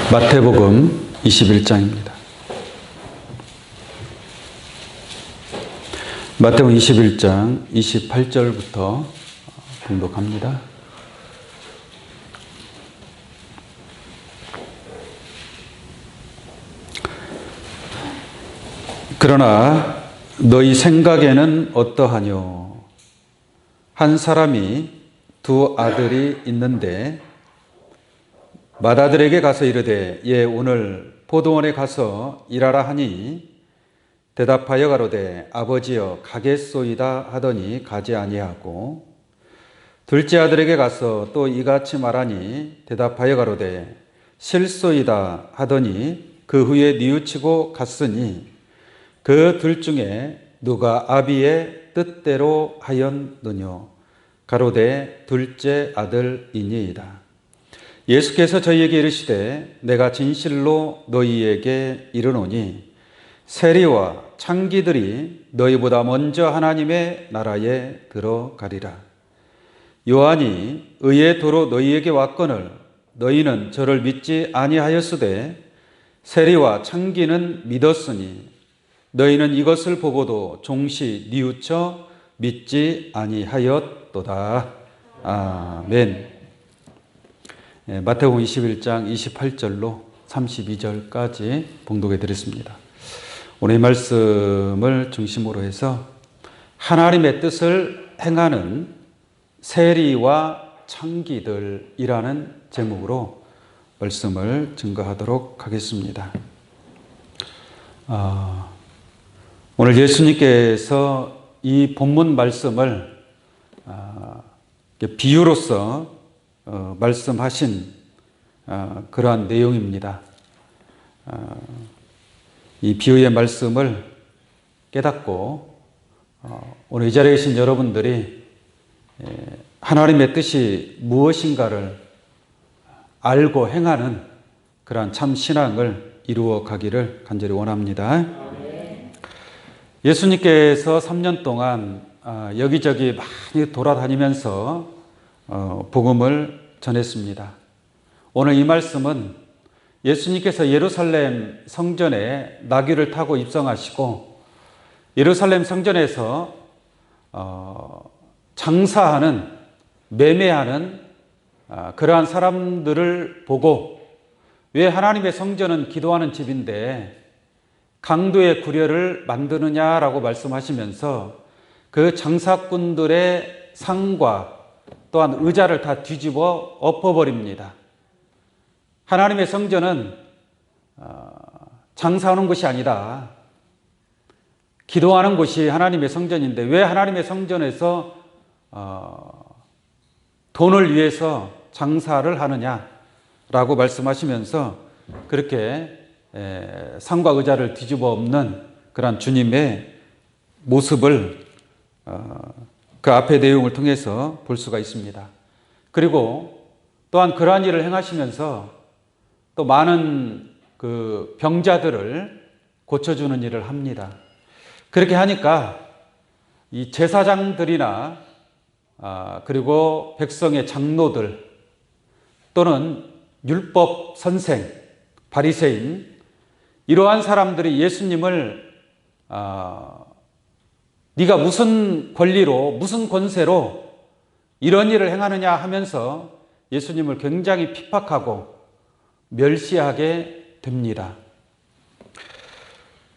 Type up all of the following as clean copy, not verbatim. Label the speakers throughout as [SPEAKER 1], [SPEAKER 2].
[SPEAKER 1] 마태복음 21장입니다. 마태복음 21장 28절부터 봉독합니다. 그러나 너희 생각에는 어떠하뇨? 한 사람이 두 아들이 있는데 맏아들에게 가서 이르되 예 오늘 포도원에 가서 일하라 하니 대답하여 가로되 아버지여 가겠소이다 하더니 가지 아니하고 둘째 아들에게 가서 또 이같이 말하니 대답하여 가로되 실소이다 하더니 그 후에 뉘우치고 갔으니 그 둘 중에 누가 아비의 뜻대로 하였느뇨? 가로되 둘째 아들이니이다. 예수께서 저희에게 이르시되 내가 진실로 너희에게 이르노니 세리와 창기들이 너희보다 먼저 하나님의 나라에 들어가리라. 요한이 의의 도로 너희에게 왔거늘 너희는 저를 믿지 아니하였으되 세리와 창기는 믿었으니 너희는 이것을 보고도 종시 뉘우쳐 믿지 아니하였도다. 아멘. 마태복음 21장 28절로 32절까지 봉독해 드렸습니다. 오늘 이 말씀을 중심으로 해서 하나님의 뜻을 행하는 세리와 창기들이라는 제목으로 말씀을 증거하도록 하겠습니다. 오늘 예수님께서 이 본문 말씀을 비유로서 말씀하신 그러한 내용입니다. 이 비유의 말씀을 깨닫고 오늘 이 자리에 계신 여러분들이 하나님의 뜻이 무엇인가를 알고 행하는 그러한 참 신앙을 이루어 가기를 간절히 원합니다. 예수님께서 3년 동안 여기저기 많이 돌아다니면서 복음을 전했습니다. 오늘 이 말씀은 예수님께서 예루살렘 성전에 나귀를 타고 입성하시고 예루살렘 성전에서 장사하는, 매매하는 그러한 사람들을 보고 왜 하나님의 성전은 기도하는 집인데 강도의 구려를 만드느냐라고 말씀하시면서 그 장사꾼들의 상과 또한 의자를 다 뒤집어 엎어버립니다. 하나님의 성전은 장사하는 곳이 아니다. 기도하는 곳이 하나님의 성전인데 왜 하나님의 성전에서 돈을 위해서 장사를 하느냐라고 말씀하시면서 그렇게 상과 의자를 뒤집어 엎는 그런 주님의 모습을 그 앞의 내용을 통해서 볼 수가 있습니다. 그리고 또한 그러한 일을 행하시면서 또 많은 그 병자들을 고쳐주는 일을 합니다. 그렇게 하니까 이 제사장들이나 그리고 백성의 장로들 또는 율법 선생, 바리새인 이러한 사람들이 예수님을 네가 무슨 권리로 무슨 권세로 이런 일을 행하느냐 하면서 예수님을 굉장히 핍박하고 멸시하게 됩니다.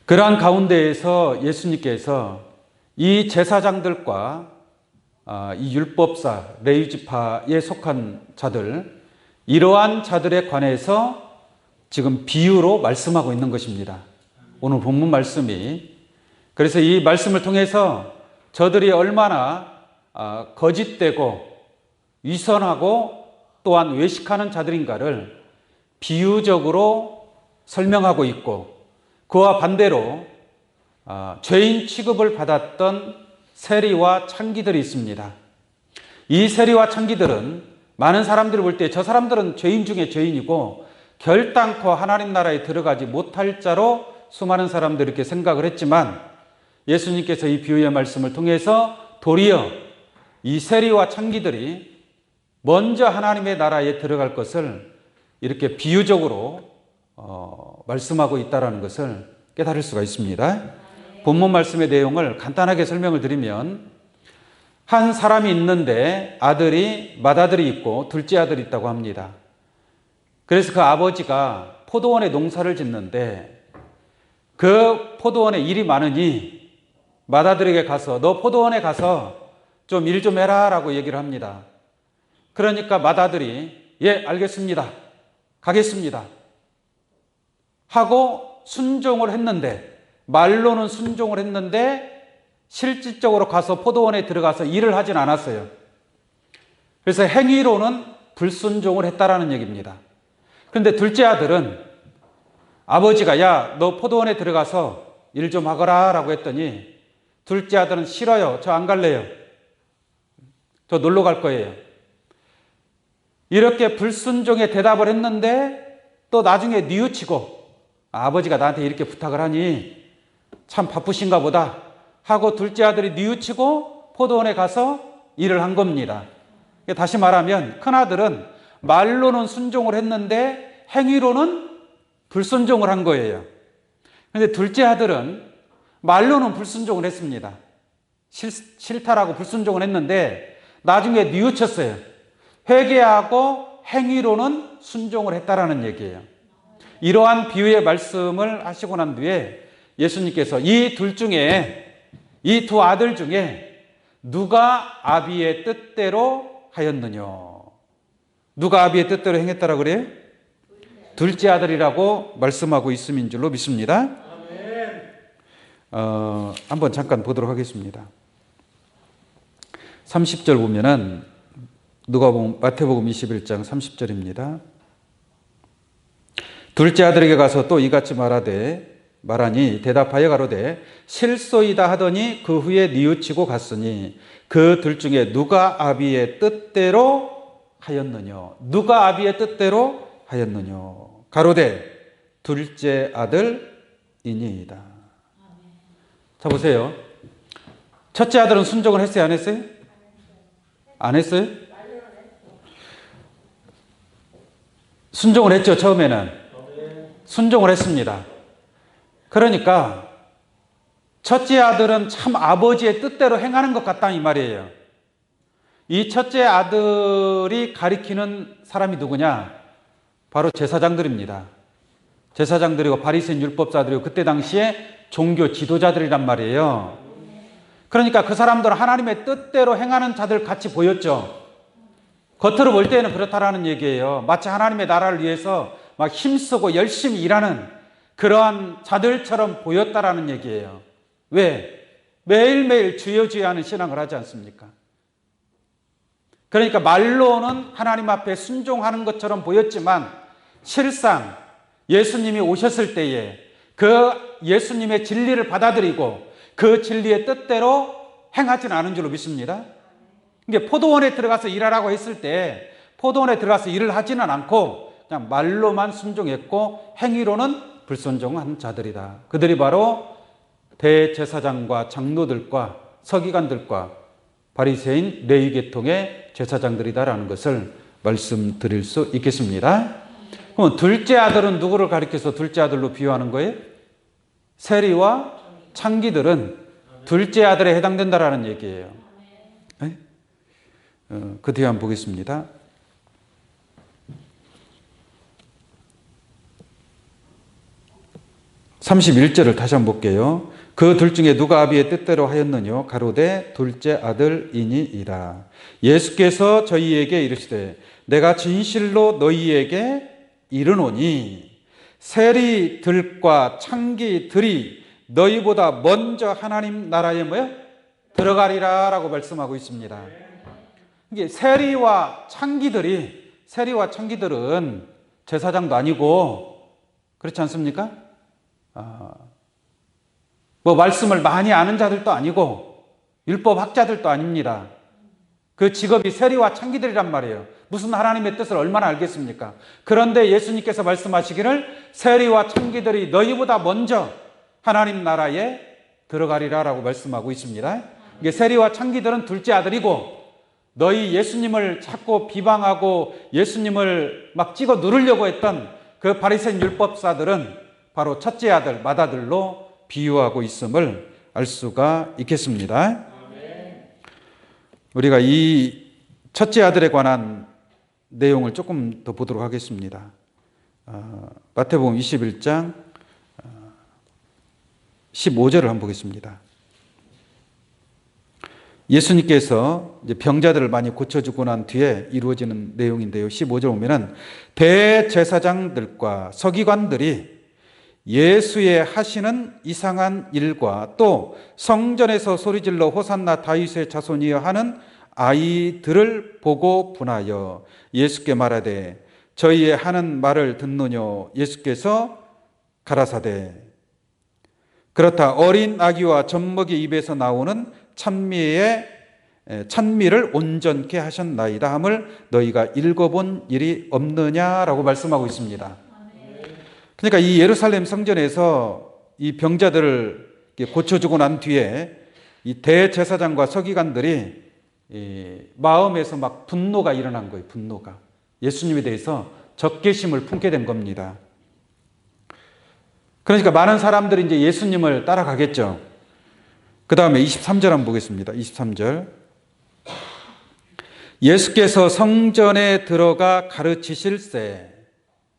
[SPEAKER 1] 그러한 가운데에서 예수님께서 이 제사장들과 이 율법사, 레위지파에 속한 자들 이러한 자들에 관해서 지금 비유로 말씀하고 있는 것입니다. 오늘 본문 말씀이 그래서 이 말씀을 통해서 저들이 얼마나 거짓되고 위선하고 또한 외식하는 자들인가를 비유적으로 설명하고 있고 그와 반대로 죄인 취급을 받았던 세리와 창기들이 있습니다. 이 세리와 창기들은 많은 사람들이 볼 때 저 사람들은 죄인 중에 죄인이고 결단코 하나님 나라에 들어가지 못할 자로 수많은 사람들이 이렇게 생각을 했지만 예수님께서 이 비유의 말씀을 통해서 도리어 이 세리와 창기들이 먼저 하나님의 나라에 들어갈 것을 이렇게 비유적으로 말씀하고 있다는 것을 깨달을 수가 있습니다. 본문 말씀의 내용을 간단하게 설명을 드리면 한 사람이 있는데 아들이 맏아들이 있고 둘째 아들이 있다고 합니다. 그래서 그 아버지가 포도원에 농사를 짓는데 그 포도원에 일이 많으니 맏아들에게 가서 너 포도원에 가서 좀 일 좀 해라 라고 얘기를 합니다. 그러니까 맏아들이 예 알겠습니다. 가겠습니다. 하고 순종을 했는데 말로는 순종을 했는데 실질적으로 가서 포도원에 들어가서 일을 하진 않았어요. 그래서 행위로는 불순종을 했다라는 얘기입니다. 그런데 둘째 아들은 아버지가 야, 너 포도원에 들어가서 일 좀 하거라 라고 했더니 둘째 아들은 싫어요. 저 안 갈래요. 저 놀러 갈 거예요. 이렇게 불순종의 대답을 했는데 또 나중에 뉘우치고 아버지가 나한테 이렇게 부탁을 하니 참 바쁘신가 보다 하고 둘째 아들이 뉘우치고 포도원에 가서 일을 한 겁니다. 다시 말하면 큰아들은 말로는 순종을 했는데 행위로는 불순종을 한 거예요. 그런데 둘째 아들은 말로는 불순종을 했습니다. 싫다라고 불순종을 했는데 나중에 뉘우쳤어요. 회개하고 행위로는 순종을 했다라는 얘기예요. 이러한 비유의 말씀을 하시고 난 뒤에 예수님께서 이 둘 중에 이 두 아들 중에 누가 아비의 뜻대로 하였느냐? 누가 아비의 뜻대로 행했다라고 그래요? 둘째 아들이라고 말씀하고 있음인 줄로 믿습니다. 한번 잠깐 보도록 하겠습니다. 30절 보면은 마태복음 21장 30절입니다. 둘째 아들에게 가서 또 이같이 말하니 대답하여 가로되 실소이다 하더니 그 후에 뉘우치고 갔으니 그 둘 중에 누가 아비의 뜻대로 하였느냐? 누가 아비의 뜻대로 하였느냐? 가로되 둘째 아들이니이다. 자 보세요. 첫째 아들은 순종을 했어요? 안 했어요? 안 했어요? 순종을 했죠. 처음에는 순종을 했습니다. 그러니까 첫째 아들은 참 아버지의 뜻대로 행하는 것 같다 이 말이에요. 이 첫째 아들이 가리키는 사람이 누구냐? 바로 제사장들입니다. 제사장들이고 바리새인 율법사들이고 그때 당시에 종교 지도자들이란 말이에요. 그러니까 그 사람들은 하나님의 뜻대로 행하는 자들 같이 보였죠. 겉으로 볼 때는 그렇다라는 얘기예요. 마치 하나님의 나라를 위해서 막 힘쓰고 열심히 일하는 그러한 자들처럼 보였다라는 얘기예요. 왜? 매일매일 주여 주여 하는 신앙을 하지 않습니까? 그러니까 말로는 하나님 앞에 순종하는 것처럼 보였지만 실상 예수님이 오셨을 때에 그 예수님의 진리를 받아들이고 그 진리의 뜻대로 행하지는 않은 줄로 믿습니다. 이게 포도원에 들어가서 일하라고 했을 때 포도원에 들어가서 일을 하지는 않고 그냥 말로만 순종했고 행위로는 불순종한 자들이다. 그들이 바로 대제사장과 장로들과 서기관들과 바리새인 레위계통의 제사장들이다라는 것을 말씀드릴 수 있겠습니다. 그럼 둘째 아들은 누구를 가리켜서 둘째 아들로 비유하는 거예요? 세리와 창기들은 둘째 아들에 해당된다라는 얘기예요. 네? 그 뒤에 한번 보겠습니다. 31절을 다시 한번 볼게요. 그 둘 중에 누가 아비의 뜻대로 하였느냐? 가로되 둘째 아들이니이다. 예수께서 저희에게 이르시되 내가 진실로 너희에게 이르노니 세리들과 창기들이 너희보다 먼저 하나님 나라에 들어가리라 라고 말씀하고 있습니다. 이게 세리와 창기들은 제사장도 아니고 그렇지 않습니까? 말씀을 많이 아는 자들도 아니고 율법 학자들도 아닙니다. 그 직업이 세리와 창기들이란 말이에요. 무슨 하나님의 뜻을 얼마나 알겠습니까? 그런데 예수님께서 말씀하시기를 세리와 창기들이 너희보다 먼저 하나님 나라에 들어가리라 라고 말씀하고 있습니다. 이게 세리와 창기들은 둘째 아들이고 너희 예수님을 찾고 비방하고 예수님을 막 찍어 누르려고 했던 그 바리새인 율법사들은 바로 첫째 아들 맏아들로 비유하고 있음을 알 수가 있겠습니다. 우리가 이 첫째 아들에 관한 내용을 조금 더 보도록 하겠습니다. 마태복음 21장 15절을 한번 보겠습니다. 예수님께서 이제 병자들을 많이 고쳐주고 난 뒤에 이루어지는 내용인데요. 15절 보면은 대제사장들과 서기관들이 예수의 하시는 이상한 일과 또 성전에서 소리질러 호산나 다윗의 자손이여 하는 아이들을 보고 분하여 예수께 말하되 저희의 하는 말을 듣노뇨. 예수께서 가라사대 그렇다 어린 아기와 젖먹이 입에서 나오는 찬미를 온전케 하셨나이다 함을 너희가 읽어본 일이 없느냐라고 말씀하고 있습니다. 그러니까 이 예루살렘 성전에서 이 병자들을 고쳐주고 난 뒤에 이 대제사장과 서기관들이 마음에서 막 분노가 일어난 거예요. 분노가 예수님에 대해서 적개심을 품게 된 겁니다. 그러니까 많은 사람들이 이제 예수님을 따라가겠죠. 그 다음에 23절 한번 보겠습니다. 23절. 예수께서 성전에 들어가 가르치실세.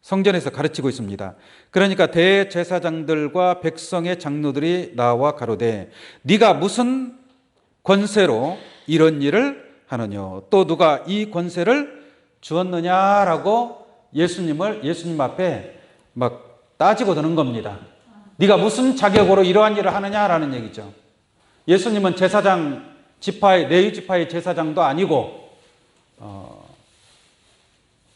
[SPEAKER 1] 성전에서 가르치고 있습니다. 그러니까 대제사장들과 백성의 장로들이 나와 가로되 네가 무슨 권세로 이런 일을 하느냐 또 누가 이 권세를 주었느냐라고 예수님 앞에 막 따지고 드는 겁니다. 네가 무슨 자격으로 이러한 일을 하느냐라는 얘기죠. 예수님은 제사장 지파의 레위 지파의 제사장도 아니고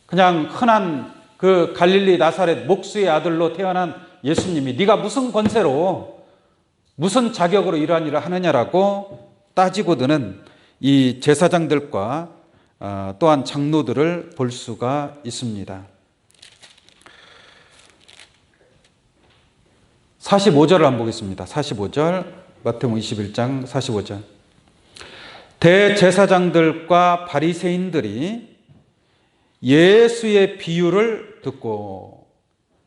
[SPEAKER 1] 그냥 흔한 그 갈릴리 나사렛 목수의 아들로 태어난 예수님이 네가 무슨 권세로 무슨 자격으로 이러한 일을 하느냐라고 따지고 드는 이 제사장들과 또한 장로들을 볼 수가 있습니다. 45절을 한번 보겠습니다. 45절 마태복음 21장 45절. 대제사장들과 바리새인들이 예수의 비유를 듣고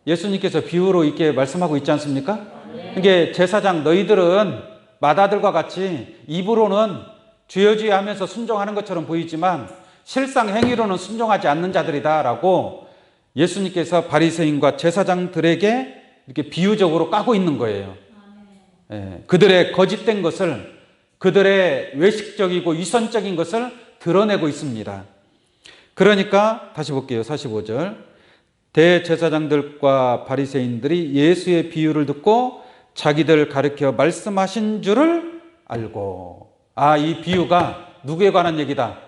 [SPEAKER 1] 예수님께서 비유로 이렇게 말씀하고 있지 않습니까? 이게 제사장 너희들은 맏아들과 같이 입으로는 주여 주여 하면서 순종하는 것처럼 보이지만 실상 행위로는 순종하지 않는 자들이다라고 예수님께서 바리새인과 제사장들에게 이렇게 비유적으로 까고 있는 거예요. 그들의 거짓된 것을 그들의 외식적이고 위선적인 것을 드러내고 있습니다. 그러니까 다시 볼게요. 45절. 대제사장들과 바리새인들이 예수의 비유를 듣고 자기들 가르쳐 말씀하신 줄을 알고 이 비유가 누구에 관한 얘기다?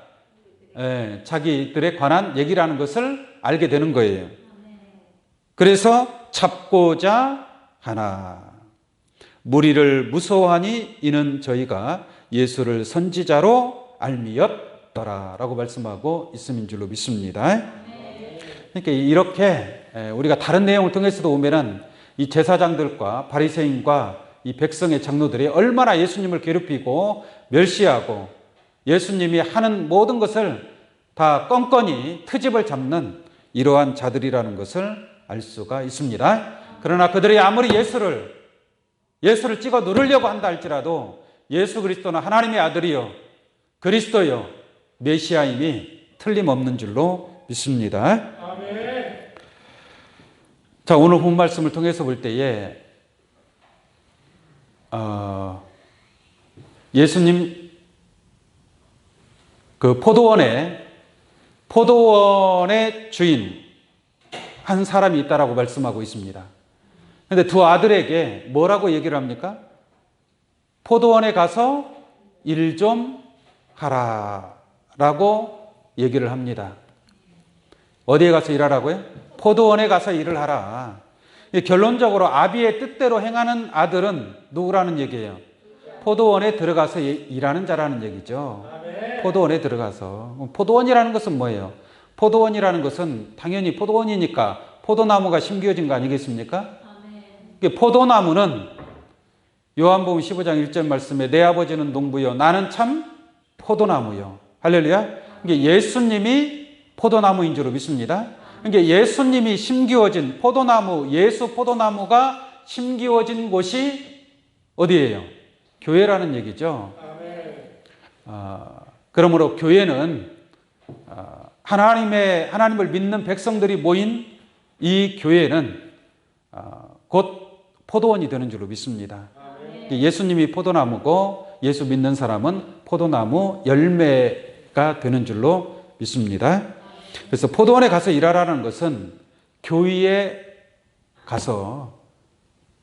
[SPEAKER 1] 자기들에 관한 얘기라는 것을 알게 되는 거예요. 그래서 잡고자 하나 무리를 무서워하니 이는 저희가 예수를 선지자로 알미었더라 라고 말씀하고 있음인 줄로 믿습니다. 그러니까 이렇게 우리가 다른 내용을 통해서도 보면은 이 제사장들과 바리새인과 이 백성의 장로들이 얼마나 예수님을 괴롭히고 멸시하고 예수님이 하는 모든 것을 다 껌껌이 트집을 잡는 이러한 자들이라는 것을 알 수가 있습니다. 그러나 그들이 아무리 예수를 찍어 누르려고 한다 할지라도 예수 그리스도는 하나님의 아들이요 그리스도요 메시아임이 틀림없는 줄로 믿습니다. 아멘. 자, 오늘 본 말씀을 통해서 볼 때에 예수님 그 포도원의 주인 한 사람이 있다라고 말씀하고 있습니다. 그런데 두 아들에게 뭐라고 얘기를 합니까? 포도원에 가서 일 좀 하라라고 얘기를 합니다. 어디에 가서 일하라고요? 포도원에 가서 일을 하라. 결론적으로 아비의 뜻대로 행하는 아들은 누구라는 얘기예요? 포도원에 들어가서 일하는 자라는 얘기죠. 포도원에 들어가서. 포도원이라는 것은 뭐예요? 포도원이라는 것은 당연히 포도원이니까 포도나무가 심겨진 거 아니겠습니까? 포도나무는 요한복음 15장 1절 말씀에 내 아버지는 농부요 나는 참 포도나무요. 할렐루야. 예수님이 포도나무인 줄로 믿습니다. 그러니까 예수님이 심기워진 포도나무, 예수 포도나무가 심기워진 곳이 어디예요? 교회라는 얘기죠. 그러므로 교회는 하나님을 믿는 백성들이 모인 이 교회는 곧 포도원이 되는 줄로 믿습니다. 예수님이 포도나무고 예수 믿는 사람은 포도나무 열매가 되는 줄로 믿습니다. 그래서 포도원에 가서 일하라는 것은 교회에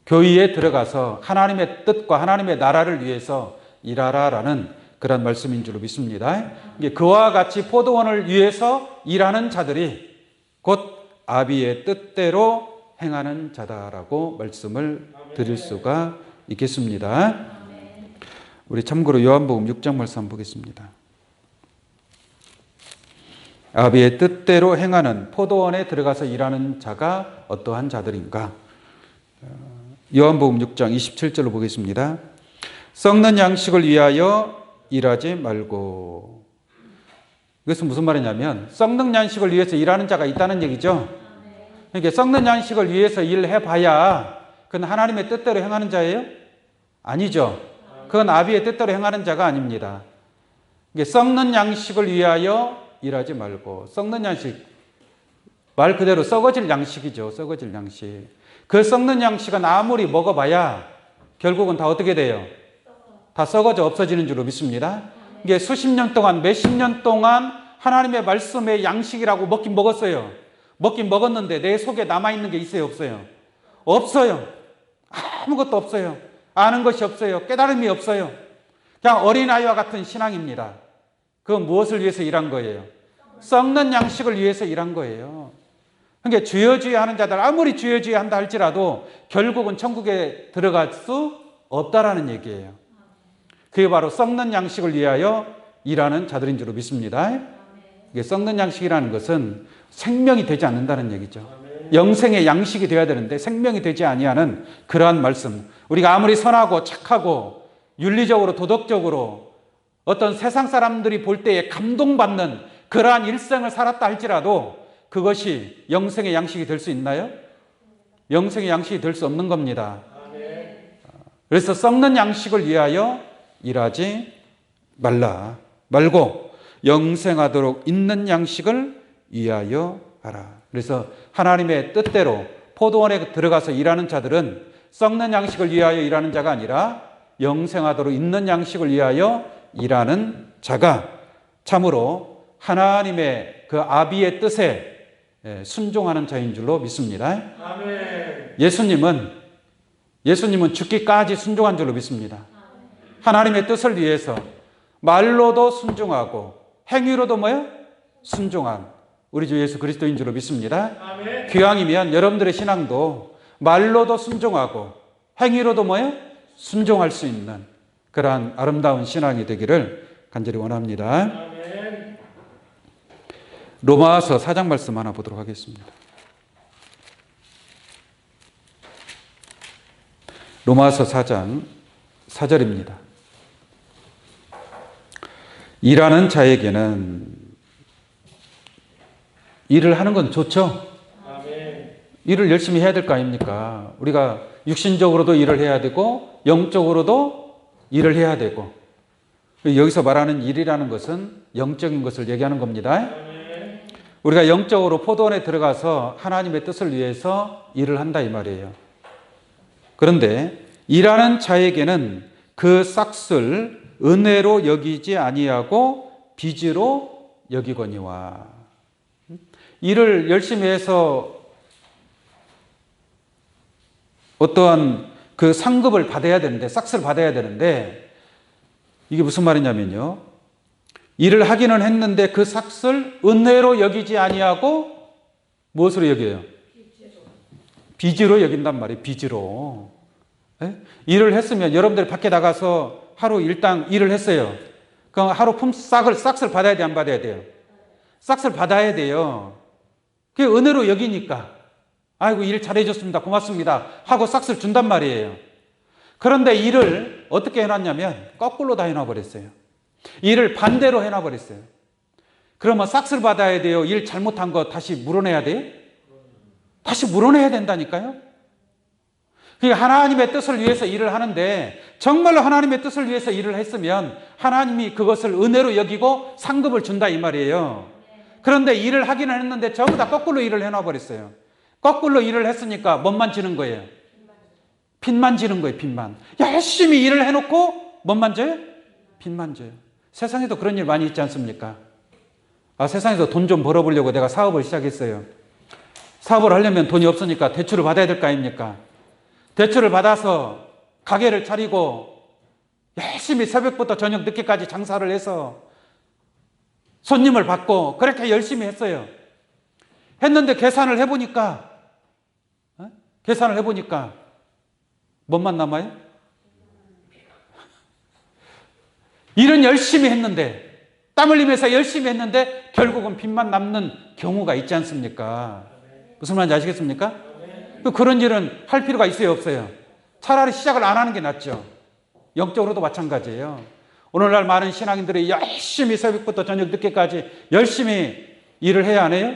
[SPEAKER 1] 들어가서 하나님의 뜻과 하나님의 나라를 위해서 일하라라는 그런 말씀인 줄로 믿습니다. 그와 같이 포도원을 위해서 일하는 자들이 곧 아비의 뜻대로 행하는 자다라고 말씀을 드릴 수가 있겠습니다. 우리 참고로 요한복음 6장 말씀 한번 보겠습니다. 아비의 뜻대로 행하는 포도원에 들어가서 일하는 자가 어떠한 자들인가? 요한복음 6장 27절로 보겠습니다. 썩는 양식을 위하여 일하지 말고. 이것은 무슨 말이냐면 썩는 양식을 위해서 일하는 자가 있다는 얘기죠. 그러니까 썩는 양식을 위해서 일해봐야 그건 하나님의 뜻대로 행하는 자예요? 아니죠. 그건 아비의 뜻대로 행하는 자가 아닙니다. 썩는 양식을 위하여 일하지 말고. 썩는 양식, 말 그대로 썩어질 양식이죠. 썩어질 양식. 그 썩는 양식은 아무리 먹어봐야 결국은 다 어떻게 돼요? 다 썩어져 없어지는 줄로 믿습니다. 이게 수십 년 동안, 몇십 년 동안 하나님의 말씀의 양식이라고 먹긴 먹었어요. 먹긴 먹었는데 내 속에 남아있는 게 있어요? 없어요? 없어요. 아무것도 없어요. 아는 것이 없어요. 깨달음이 없어요. 그냥 어린아이와 같은 신앙입니다. 그건 무엇을 위해서 일한 거예요? 썩는 양식을 위해서 일한 거예요. 그러니까 주여 주여 하는 자들 아무리 주여 주여 한다 할지라도 결국은 천국에 들어갈 수 없다라는 얘기예요. 그게 바로 썩는 양식을 위하여 일하는 자들인 줄로 믿습니다. 이게 썩는 양식이라는 것은 생명이 되지 않는다는 얘기죠. 영생의 양식이 되어야 되는데 생명이 되지 아니하는 그러한 말씀. 우리가 아무리 선하고 착하고 윤리적으로 도덕적으로 어떤 세상 사람들이 볼 때에 감동받는 그러한 일생을 살았다 할지라도 그것이 영생의 양식이 될 수 있나요? 영생의 양식이 될 수 없는 겁니다. 그래서 썩는 양식을 위하여 일하지 말고 영생하도록 있는 양식을 위하여 하라. 그래서 하나님의 뜻대로 포도원에 들어가서 일하는 자들은 썩는 양식을 위하여 일하는 자가 아니라 영생하도록 있는 양식을 위하여 일하는 자가 참으로 하나님의 그 아비의 뜻에 순종하는 자인 줄로 믿습니다. 아멘. 예수님은 죽기까지 순종한 줄로 믿습니다. 하나님의 뜻을 위해서 말로도 순종하고 행위로도 순종한 우리 주 예수 그리스도인 줄로 믿습니다. 아멘. 기왕이면 여러분들의 신앙도 말로도 순종하고 행위로도 순종할 수 있는 그러한 아름다운 신앙이 되기를 간절히 원합니다. 아멘. 로마서 4장 말씀 하나 보도록 하겠습니다. 로마서 4장 4절입니다. 일하는 자에게는 일을 하는 건 좋죠. 아멘. 일을 열심히 해야 될 거 아닙니까? 우리가 육신적으로도 일을 해야 되고 영적으로도 일을 해야 되고 여기서 말하는 일이라는 것은 영적인 것을 얘기하는 겁니다. 아멘. 우리가 영적으로 포도원에 들어가서 하나님의 뜻을 위해서 일을 한다 이 말이에요. 그런데 일하는 자에게는 그 싹을 은혜로 여기지 아니하고 빚으로 여기거니와. 일을 열심히 해서 어떠한 그 상급을 받아야 되는데, 싹스를 받아야 되는데, 이게 무슨 말이냐면요. 일을 하기는 했는데 그 싹스를 은혜로 여기지 아니하고 무엇으로 여겨요? 빚으로 여긴단 말이에요. 빚으로. 네? 일을 했으면 여러분들이 밖에 나가서 하루 일당 일을 했어요. 그럼 하루 싹스를 받아야 돼, 안 받아야 돼요? 싹스를 받아야 돼요. 그게 은혜로 여기니까 아이고 일 잘해줬습니다, 고맙습니다 하고 싹스를 준단 말이에요. 그런데 일을 어떻게 해놨냐면 거꾸로 다 해놔버렸어요. 일을 반대로 해놔버렸어요. 그러면 싹쓸 받아야 돼요? 일 잘못한 거 다시 물어내야 돼요? 다시 물어내야 된다니까요? 그러니까 하나님의 뜻을 위해서 일을 하는데 정말로 하나님의 뜻을 위해서 일을 했으면 하나님이 그것을 은혜로 여기고 상급을 준다 이 말이에요. 그런데 일을 하기는 했는데 전부 다 거꾸로 일을 해놔버렸어요. 거꾸로 일을 했으니까 뭔만 지는 거예요? 빚만 지는 거예요. 빚만. 열심히 일을 해놓고 뭔만 져요? 빚만 져요. 세상에도 그런 일 많이 있지 않습니까? 세상에서 돈 좀 벌어보려고 내가 사업을 시작했어요. 사업을 하려면 돈이 없으니까 대출을 받아야 될 거 아닙니까? 대출을 받아서 가게를 차리고 열심히 새벽부터 저녁 늦게까지 장사를 해서 손님을 받고 그렇게 열심히 했어요. 했는데 계산을 해보니까 뭔만 남아요? 일은 열심히 했는데 땀 흘리면서 열심히 했는데 결국은 빚만 남는 경우가 있지 않습니까? 무슨 말인지 아시겠습니까? 그런 일은 할 필요가 있어요, 없어요? 차라리 시작을 안 하는 게 낫죠. 영적으로도 마찬가지예요. 오늘날 많은 신앙인들이 열심히 새벽부터 저녁 늦게까지 열심히 일을 해야 안 해요?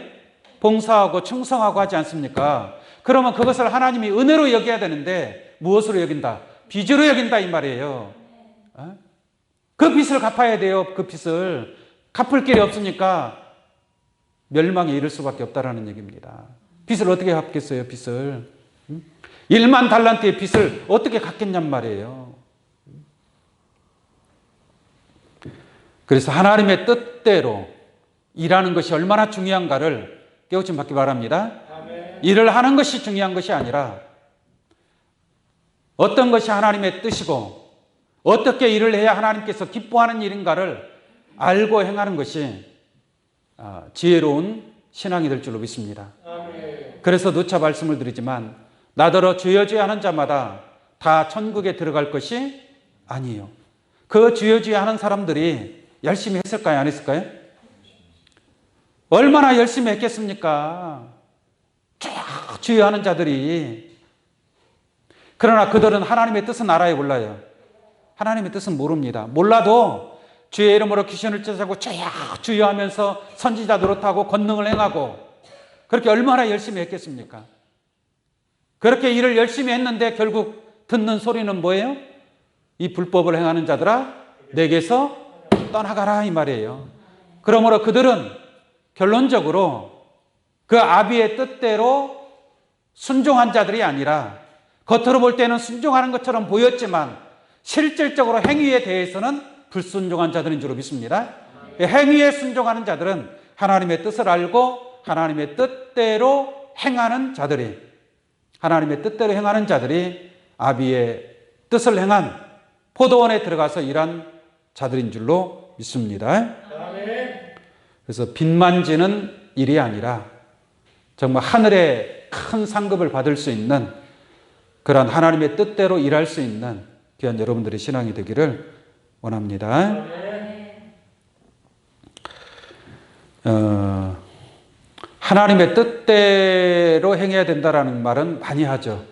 [SPEAKER 1] 봉사하고 충성하고 하지 않습니까? 그러면 그것을 하나님이 은혜로 여겨야 되는데 무엇으로 여긴다? 빚으로 여긴다 이 말이에요. 그 빚을 갚아야 돼요. 그 빚을 갚을 길이 없으니까 멸망에 이를 수밖에 없다라는 얘기입니다. 빚을 어떻게 갚겠어요? 빚을 1만 달란트의 빚을 어떻게 갚겠냔 말이에요. 그래서 하나님의 뜻대로 일하는 것이 얼마나 중요한가를 깨우침 받기 바랍니다. 아멘. 일을 하는 것이 중요한 것이 아니라 어떤 것이 하나님의 뜻이고 어떻게 일을 해야 하나님께서 기뻐하는 일인가를 알고 행하는 것이 지혜로운 신앙이 될 줄로 믿습니다. 아멘. 그래서 누차 말씀을 드리지만 나더러 주여 주여 하는 자마다 다 천국에 들어갈 것이 아니에요. 그 주여 주여 하는 사람들이 열심히 했을까요? 안 했을까요? 얼마나 열심히 했겠습니까? 쫙 주여 하는 자들이. 그러나 그들은 하나님의 뜻은 알아요, 몰라요? 하나님의 뜻은 모릅니다. 몰라도 주의 이름으로 귀신을 쫓아고 주여 하면서 선지자 노릇하고 권능을 행하고 그렇게 얼마나 열심히 했겠습니까? 그렇게 일을 열심히 했는데 결국 듣는 소리는 뭐예요? 이 불법을 행하는 자들아 내게서 떠나가라 이 말이에요. 그러므로 그들은 결론적으로 그 아비의 뜻대로 순종한 자들이 아니라 겉으로 볼 때는 순종하는 것처럼 보였지만 실질적으로 행위에 대해서는 불순종한 자들인 줄로 믿습니다. 행위에 순종하는 자들은 하나님의 뜻을 알고 하나님의 뜻대로 행하는 자들이 아비의 뜻을 행한 포도원에 들어가서 일한 자들인 줄로 믿습니다. 그래서 빚만 지는 일이 아니라 정말 하늘의 큰 상급을 받을 수 있는 그런 하나님의 뜻대로 일할 수 있는 귀한 여러분들의 신앙이 되기를 원합니다. 하나님의 뜻대로 행해야 된다라는 말은 많이 하죠.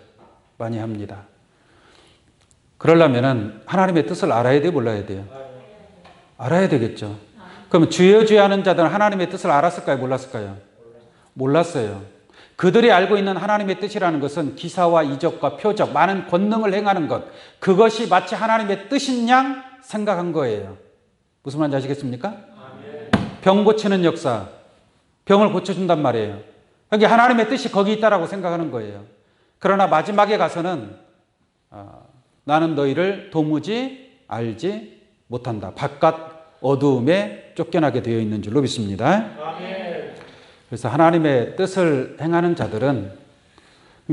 [SPEAKER 1] 많이 합니다. 그러려면 하나님의 뜻을 알아야 돼요? 몰라야 돼요? 알아야 되겠죠. 그러면 주여 주여 하는 자들은 하나님의 뜻을 알았을까요? 몰랐을까요? 몰랐어요. 그들이 알고 있는 하나님의 뜻이라는 것은 기사와 이적과 표적, 많은 권능을 행하는 것, 그것이 마치 하나님의 뜻인 양 생각한 거예요. 무슨 말인지 아시겠습니까? 병 고치는 역사, 병을 고쳐준단 말이에요. 여기 하나님의 뜻이 거기 있다라고 생각하는 거예요. 그러나 마지막에 가서는 나는 너희를 도무지 알지 못한다. 바깥 어두움에 쫓겨나게 되어 있는 줄로 믿습니다. 그래서 하나님의 뜻을 행하는 자들은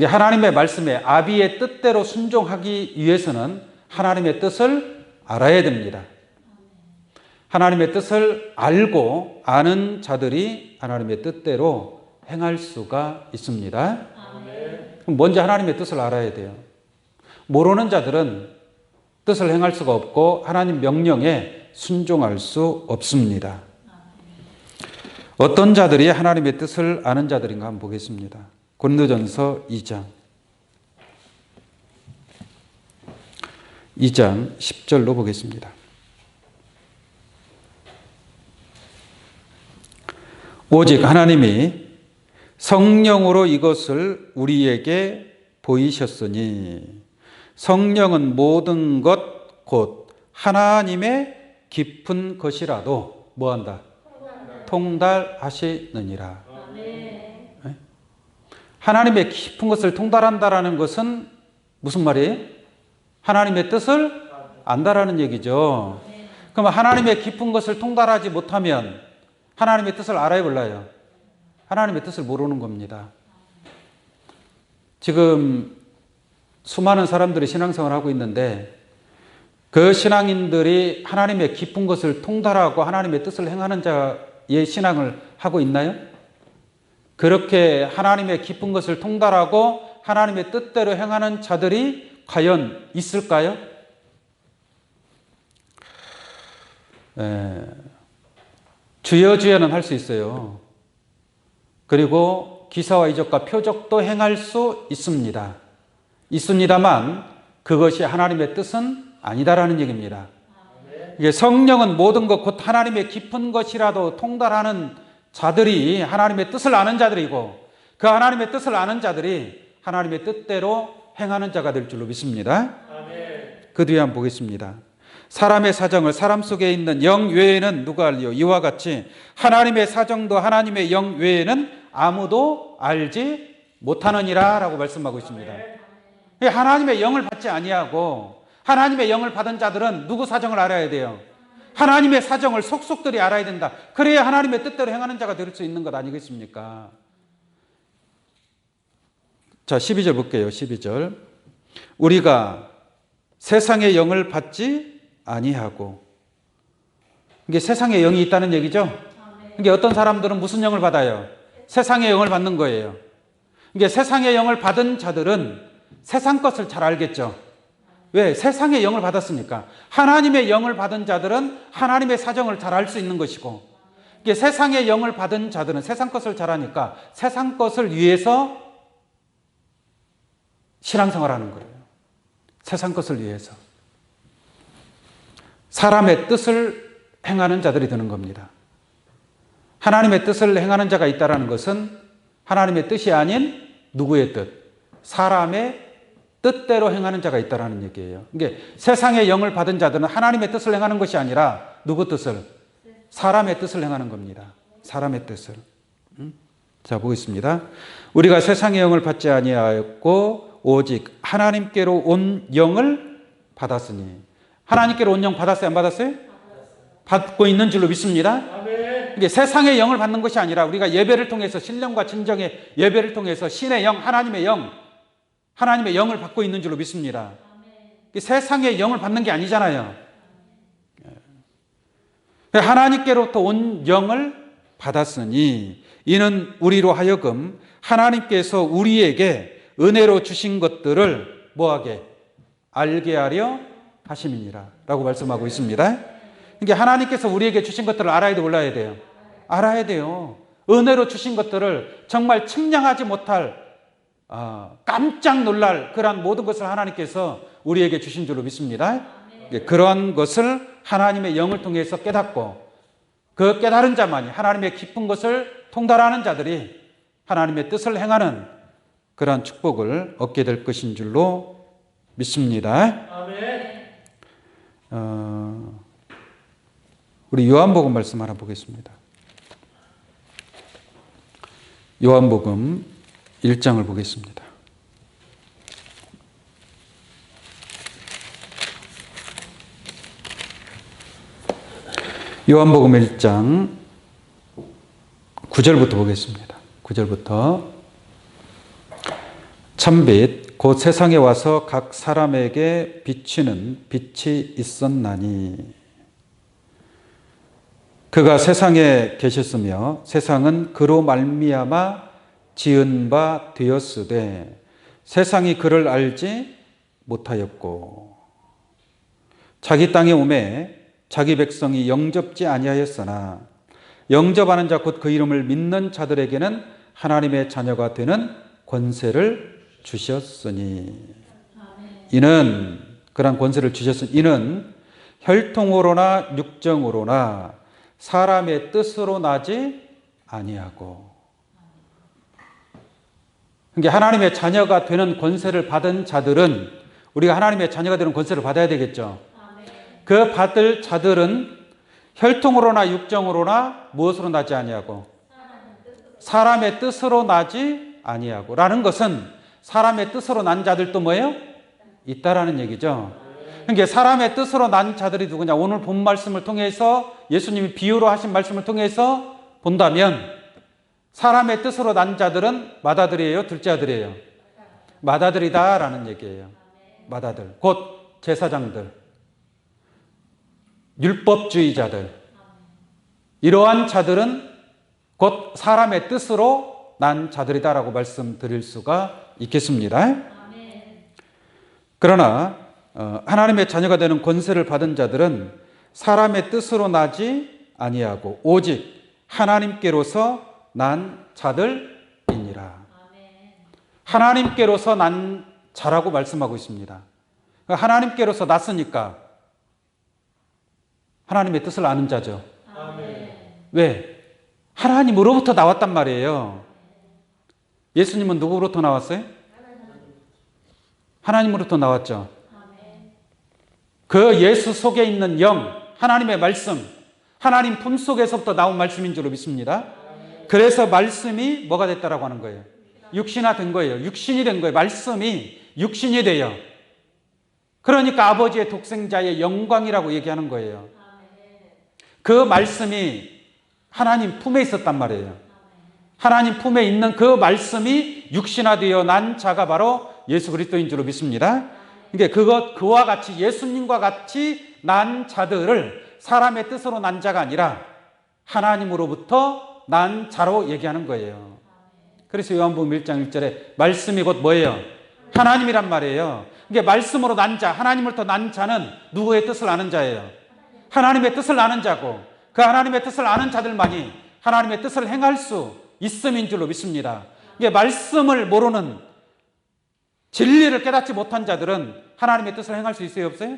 [SPEAKER 1] 하나님의 말씀에 아비의 뜻대로 순종하기 위해서는 하나님의 뜻을 알아야 됩니다. 하나님의 뜻을 알고 아는 자들이 하나님의 뜻대로 행할 수가 있습니다. 그럼 먼저 하나님의 뜻을 알아야 돼요. 모르는 자들은 뜻을 행할 수가 없고 하나님 명령에 순종할 수 없습니다. 어떤 자들이 하나님의 뜻을 아는 자들인가 한번 보겠습니다. 고린도전서 2장 10절로 보겠습니다. 오직 하나님이 성령으로 이것을 우리에게 보이셨으니 성령은 모든 것 곧 하나님의 깊은 것이라도 뭐한다? 통달하시느니라. 네? 하나님의 깊은 것을 통달한다라는 것은 무슨 말이에요? 하나님의 뜻을 안다라는 얘기죠. 그럼 하나님의 깊은 것을 통달하지 못하면 하나님의 뜻을 알아요, 몰라요? 하나님의 뜻을 모르는 겁니다. 지금 수많은 사람들이 신앙생활을 하고 있는데 그 신앙인들이 하나님의 깊은 것을 통달하고 하나님의 뜻을 행하는 자의 신앙을 하고 있나요? 그렇게 하나님의 깊은 것을 통달하고 하나님의 뜻대로 행하는 자들이 과연 있을까요? 주여 주여는 할 수 있어요. 그리고 기사와 이적과 표적도 행할 수 있습니다. 있습니다만 그것이 하나님의 뜻은 아니다라는 얘기입니다. 이게 성령은 모든 것 곧 하나님의 깊은 것이라도 통달하는 자들이 하나님의 뜻을 아는 자들이고 그 하나님의 뜻을 아는 자들이 하나님의 뜻대로 행하는 자가 될 줄로 믿습니다. 그 뒤에 한번 보겠습니다. 사람의 사정을 사람 속에 있는 영 외에는 누가 알리요? 이와 같이 하나님의 사정도 하나님의 영 외에는 아무도 알지 못하느니라 라고 말씀하고 있습니다. 하나님의 영을 받지 아니하고 하나님의 영을 받은 자들은 누구 사정을 알아야 돼요? 하나님의 사정을 속속들이 알아야 된다. 그래야 하나님의 뜻대로 행하는 자가 될 수 있는 것 아니겠습니까? 자, 12절 볼게요. 12절. 우리가 세상의 영을 받지 아니하고, 이게 세상의 영이 있다는 얘기죠? 이게 어떤 사람들은 무슨 영을 받아요? 세상의 영을 받는 거예요. 이게 세상의 영을 받은 자들은 세상 것을 잘 알겠죠? 왜? 세상의 영을 받았으니까. 하나님의 영을 받은 자들은 하나님의 사정을 잘 알 수 있는 것이고, 이게 세상의 영을 받은 자들은 세상 것을 잘 아니까 세상 것을 위해서 신앙생활하는 거예요. 세상 것을 위해서. 사람의 뜻을 행하는 자들이 되는 겁니다. 하나님의 뜻을 행하는 자가 있다는 것은 하나님의 뜻이 아닌 누구의 뜻? 사람의 뜻대로 행하는 자가 있다는 얘기예요. 이게 세상의 영을 받은 자들은 하나님의 뜻을 행하는 것이 아니라 누구 뜻을? 사람의 뜻을 행하는 겁니다. 사람의 뜻을. 자, 보겠습니다. 우리가 세상의 영을 받지 아니하였고 오직 하나님께로 온 영을 받았으니. 하나님께로 온 영 받았어요? 안 받았어요? 받고 있는 줄로 믿습니다. 이게 세상의 영을 받는 것이 아니라 우리가 예배를 통해서 신령과 진정의 예배를 통해서 신의 영, 하나님의 영을 받고 있는 줄로 믿습니다. 세상의 영을 받는 게 아니잖아요. 하나님께로부터 온 영을 받았으니 이는 우리로 하여금 하나님께서 우리에게 은혜로 주신 것들을 뭐하게? 알게 하려 하심이니라 라고 말씀하고 있습니다. 이게 하나님께서 우리에게 주신 것들을 알아야 돼, 몰라야 돼요? 알아야 돼요. 은혜로 주신 것들을 정말 측량하지 못할 깜짝 놀랄 그러한 모든 것을 하나님께서 우리에게 주신 줄로 믿습니다. 그러한 것을 하나님의 영을 통해서 깨닫고 그 깨달은 자만이 하나님의 깊은 것을 통달하는 자들이 하나님의 뜻을 행하는 그러한 축복을 얻게 될 것인 줄로 믿습니다. 우리 요한복음 말씀 하나 보겠습니다. 요한복음 1장을 보겠습니다. 요한복음 1장 9절부터 보겠습니다. 9절부터 참빛 곧 세상에 와서 각 사람에게 비치는 빛이 있었나니 그가 세상에 계셨으며 세상은 그로 말미암아 지은 바 되었으되 세상이 그를 알지 못하였고 자기 땅에 오매 자기 백성이 영접지 아니하였으나 영접하는 자 곧 그 이름을 믿는 자들에게는 하나님의 자녀가 되는 권세를 주셨으니 이는 그런 권세를 주셨으니 이는 혈통으로나 육정으로나 사람의 뜻으로 나지 아니하고. 그러니까 하나님의 자녀가 되는 권세를 받은 자들은, 우리가 하나님의 자녀가 되는 권세를 받아야 되겠죠. 그 받을 자들은 혈통으로나 육정으로나 무엇으로 나지 아니하고, 사람의 뜻으로 나지 아니하고. 라는 것은 사람의 뜻으로 난 자들도 뭐예요? 있다라는 얘기죠. 그러니까 사람의 뜻으로 난 자들이 누구냐? 오늘 본 말씀을 통해서, 예수님이 비유로 하신 말씀을 통해서 본다면, 사람의 뜻으로 난 자들은 맏아들이에요? 둘째 아들이에요? 맏아들이다라는 얘기예요. 맏아들, 곧 제사장들, 율법주의자들, 이러한 자들은 곧 사람의 뜻으로 난 자들이다라고 말씀드릴 수가 있겠습니다. 그러나 하나님의 자녀가 되는 권세를 받은 자들은 사람의 뜻으로 나지 아니하고 오직 하나님께로서 난 자들이니라. 하나님께로서 난 자라고 말씀하고 있습니다. 하나님께로서 났으니까 하나님의 뜻을 아는 자죠. 왜? 하나님으로부터 나왔단 말이에요. 예수님은 누구로부터 나왔어요? 하나님으로부터 나왔죠. 그 예수 속에 있는 영, 하나님의 말씀, 하나님 품속에서부터 나온 말씀인 줄로 믿습니다. 그래서 말씀이 뭐가 됐다라고 하는 거예요? 육신화된 거예요. 육신이 된 거예요. 말씀이 육신이 돼요. 그러니까 아버지의 독생자의 영광이라고 얘기하는 거예요. 그 말씀이 하나님 품에 있었단 말이에요. 하나님 품에 있는 그 말씀이 육신화되어 난 자가 바로 예수 그리스도인 줄로 믿습니다. 그러니까 그와 같이 예수님과 같이 난 자들을 사람의 뜻으로 난 자가 아니라 하나님으로부터 난 자로 얘기하는 거예요. 그래서 요한복음 1장 1절에 말씀이 곧 뭐예요? 하나님이란 말이에요. 그러니까 말씀으로 난 자, 하나님으로부터 난 자는 누구의 뜻을 아는 자예요? 하나님의 뜻을 아는 자고, 그 하나님의 뜻을 아는 자들만이 하나님의 뜻을 행할 수 있음인 줄로 믿습니다. 이게 말씀을 모르는, 진리를 깨닫지 못한 자들은 하나님의 뜻을 행할 수 있어요, 없어요?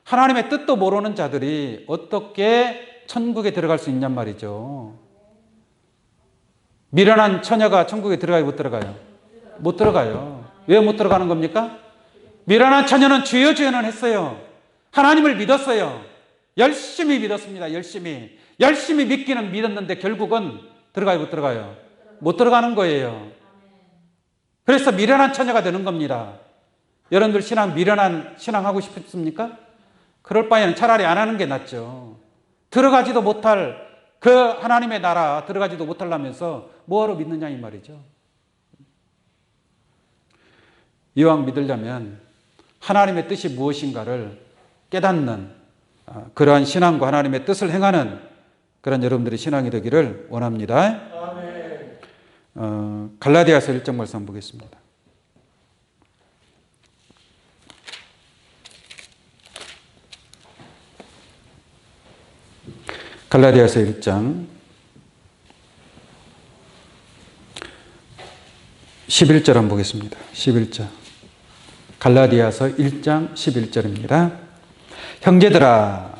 [SPEAKER 1] 하나님의 뜻도 모르는 자들이 어떻게 천국에 들어갈 수 있냔 말이죠. 미련한 처녀가 천국에 들어가요, 못 들어가요? 못 들어가요. 왜 못 들어가는 겁니까? 미련한 처녀는 주여 주여는 했어요. 하나님을 믿었어요. 열심히 믿었습니다. 열심히 믿기는 믿었는데 결국은 들어가요, 못 들어가요? 못 들어가는 거예요. 그래서 미련한 처녀가 되는 겁니다. 여러분들 미련한 신앙 하고 싶습니까? 그럴 바에는 차라리 안 하는 게 낫죠. 들어가지도 못할 그 하나님의 나라 들어가지도 못하려면서 뭐하러 믿느냐 이 말이죠. 이왕 믿으려면 하나님의 뜻이 무엇인가를 깨닫는 그러한 신앙과 하나님의 뜻을 행하는 그런 여러분들의 신앙이 되기를 원합니다. 갈라디아서 1장 말씀 보겠습니다. 갈라디아서 1장 11절 한번 보겠습니다. 11절. 갈라디아서 1장 11절입니다. 형제들아,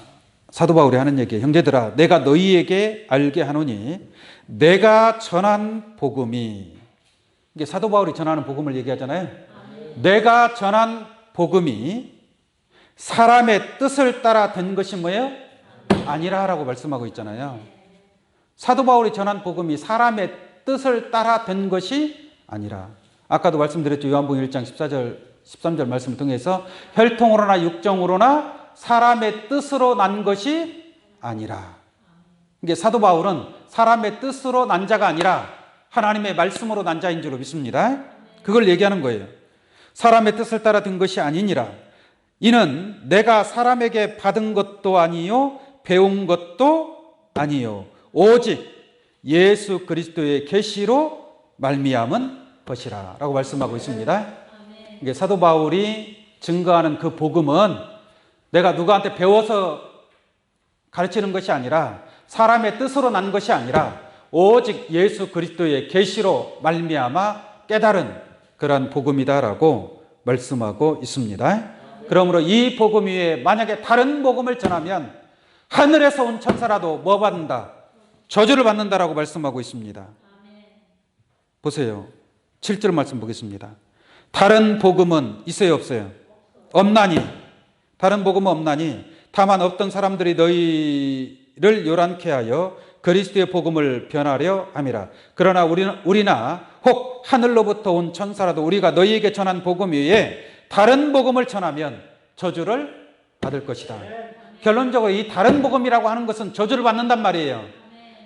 [SPEAKER 1] 사도 바울이 하는 얘기예요. 형제들아, 내가 너희에게 알게 하노니 내가 전한 복음이, 이게 사도 바울이 전하는 복음을 얘기하잖아요. 내가 전한 복음이 사람의 뜻을 따라 된 것이 뭐예요? 아니라라고 말씀하고 있잖아요. 사도 바울이 전한 복음이 사람의 뜻을 따라 된 것이 아니라, 아까도 말씀드렸죠. 요한복음 1장 13절 말씀을 통해서 혈통으로나 육정으로나 사람의 뜻으로 난 것이 아니라. 이게 사도 바울은 사람의 뜻으로 난 자가 아니라 하나님의 말씀으로 난 자인 줄로 믿습니다. 그걸 얘기하는 거예요. 사람의 뜻을 따라 된 것이 아니니라. 이는 내가 사람에게 받은 것도 아니요 배운 것도 아니요 오직 예수 그리스도의 계시로 말미암은 것이라 라고 말씀하고 있습니다. 이게 사도 바울이 증거하는 그 복음은 내가 누구한테 배워서 가르치는 것이 아니라, 사람의 뜻으로 난 것이 아니라 오직 예수 그리스도의 계시로 말미암아 깨달은 그러한 복음이다라고 말씀하고 있습니다. 그러므로 이 복음 위에 만약에 다른 복음을 전하면 하늘에서 온 천사라도 뭐 받는다? 저주를 받는다라고 말씀하고 있습니다. 보세요. 7절 말씀 보겠습니다. 다른 복음은 있어요, 없어요? 없나니. 다른 복음은 없나니 다만 어떤 사람들이 너희를 요란케 하여 그리스도의 복음을 변하려 함이라. 그러나 우리나 혹 하늘로부터 온 천사라도 우리가 너희에게 전한 복음 외에 다른 복음을 전하면 저주를 받을 것이다. 결론적으로 이 다른 복음이라고 하는 것은 저주를 받는단 말이에요.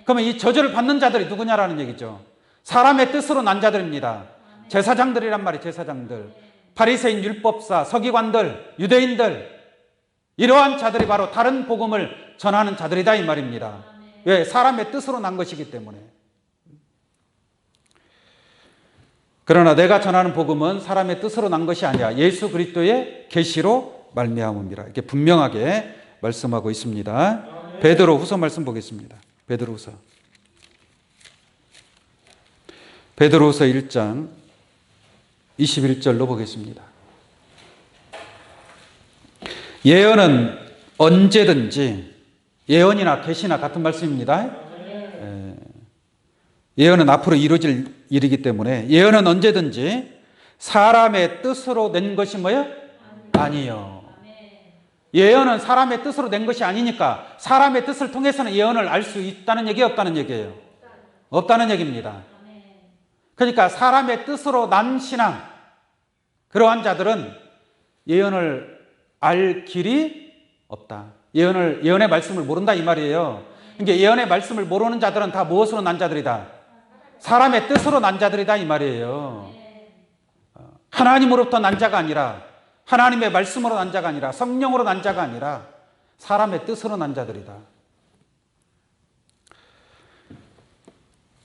[SPEAKER 1] 그러면 이 저주를 받는 자들이 누구냐라는 얘기죠. 사람의 뜻으로 난 자들입니다. 제사장들이란 말이에요. 제사장들, 바리새인, 율법사, 서기관들, 유대인들, 이러한 자들이 바로 다른 복음을 전하는 자들이다 이 말입니다. 왜? 사람의 뜻으로 난 것이기 때문에. 그러나 내가 전하는 복음은 사람의 뜻으로 난 것이 아니야. 예수 그리스도의 계시로 말미암음이라. 이렇게 분명하게 말씀하고 있습니다. 베드로후서 말씀 보겠습니다. 베드로후서 1장 21절로 보겠습니다. 예언은 언제든지, 예언이나 계시나 같은 말씀입니다. 예언은 앞으로 이루어질 일이기 때문에 예언은 언제든지 사람의 뜻으로 낸 것이 뭐예요? 아니요. 예언은 사람의 뜻으로 낸 것이 아니니까 사람의 뜻을 통해서는 예언을 알 수 있다는 얘기예요, 없다는 얘기예요? 없다는 얘기입니다. 그러니까 사람의 뜻으로 난 신앙, 그러한 자들은 예언을 알 길이 없다. 예언의 말씀을 모른다 이 말이에요. 그러니까 예언의 말씀을 모르는 자들은 다 무엇으로 난 자들이다? 사람의 뜻으로 난 자들이다 이 말이에요. 하나님으로부터 난 자가 아니라, 하나님의 말씀으로 난 자가 아니라, 성령으로 난 자가 아니라 사람의 뜻으로 난 자들이다.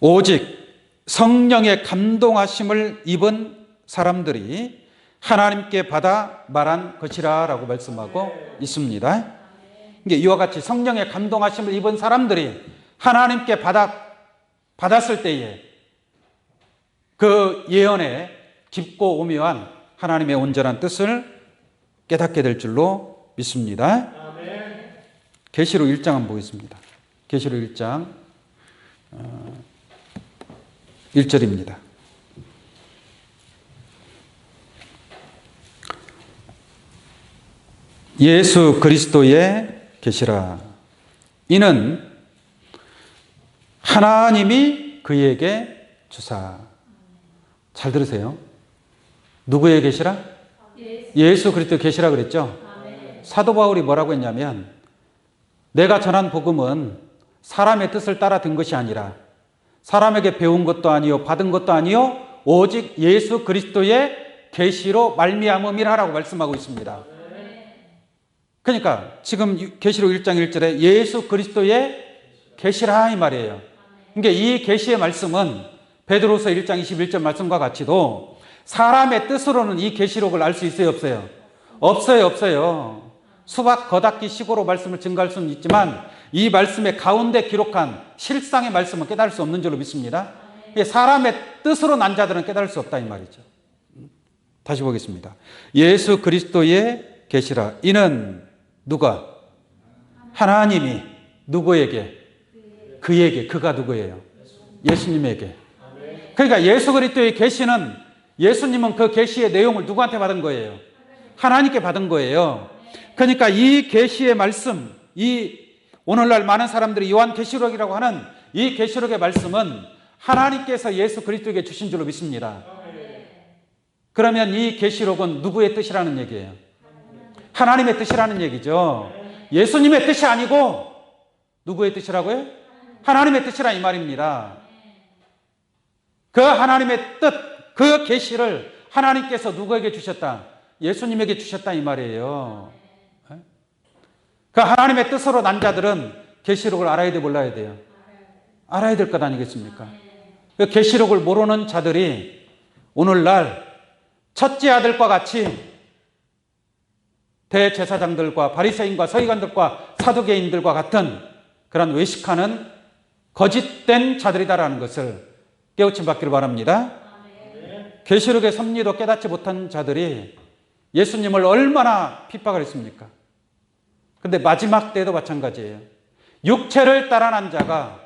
[SPEAKER 1] 오직 성령의 감동하심을 입은 사람들이 하나님께 받아 말한 것이라 라고 말씀하고 있습니다. 이와 같이 성령의 감동하심을 입은 사람들이 하나님께 받았을 때에 그 예언의 깊고 오묘한 하나님의 온전한 뜻을 깨닫게 될 줄로 믿습니다. 계시록 1장 한번 보겠습니다. 계시록 1장 1절입니다. 예수 그리스도의 계시라. 이는 하나님이 그에게 주사. 잘 들으세요. 누구의 계시라? 예수 그리스도의 계시라 그랬죠? 사도 바울이 뭐라고 했냐면, 내가 전한 복음은 사람의 뜻을 따라 든 것이 아니라, 사람에게 배운 것도 아니요 받은 것도 아니요 오직 예수 그리스도의 계시로 말미암음이라라고 말씀하고 있습니다. 그러니까 지금 계시록 1장 1절에 예수 그리스도의 계시라 이 말이에요. 그러니까 이 계시의 말씀은 베드로서 1장 21절 말씀과 같이도 사람의 뜻으로는 이 계시록을 알 수 있어요, 없어요? 없어요. 수박 겉핥기 식으로 말씀을 증거할 수는 있지만 이 말씀의 가운데 기록한 실상의 말씀은 깨달을 수 없는 줄로 믿습니다. 사람의 뜻으로 난 자들은 깨달을 수 없다 이 말이죠. 다시 보겠습니다. 예수 그리스도의 계시라. 이는 누가? 하나님이 누구에게? 그에게. 그가 누구예요? 예수님에게. 그러니까 예수 그리스도의 계시는, 예수님은 그 계시의 내용을 누구한테 받은 거예요? 하나님께 받은 거예요. 그러니까 이 계시의 말씀, 이 오늘날 많은 사람들이 요한계시록이라고 하는 이 계시록의 말씀은 하나님께서 예수 그리스도에게 주신 줄로 믿습니다. 그러면 이 계시록은 누구의 뜻이라는 얘기예요? 하나님의 뜻이라는 얘기죠. 예수님의 뜻이 아니고 누구의 뜻이라고요? 하나님의 뜻이라 이 말입니다. 그 하나님의 뜻, 그 계시를 하나님께서 누구에게 주셨다? 예수님에게 주셨다 이 말이에요. 그 하나님의 뜻으로 난 자들은 계시록을 알아야 돼, 몰라야 돼요? 알아야 될 것 아니겠습니까? 그 계시록을 모르는 자들이 오늘날 첫째 아들과 같이 대제사장들과 바리새인과 서기관들과 사두개인들과 같은 그런 외식하는 거짓된 자들이다라는 것을 깨우침 받기를 바랍니다. 계시록의 섭리도 깨닫지 못한 자들이 예수님을 얼마나 핍박을 했습니까? 근데 마지막 때도 마찬가지예요. 육체를 따라 난 자가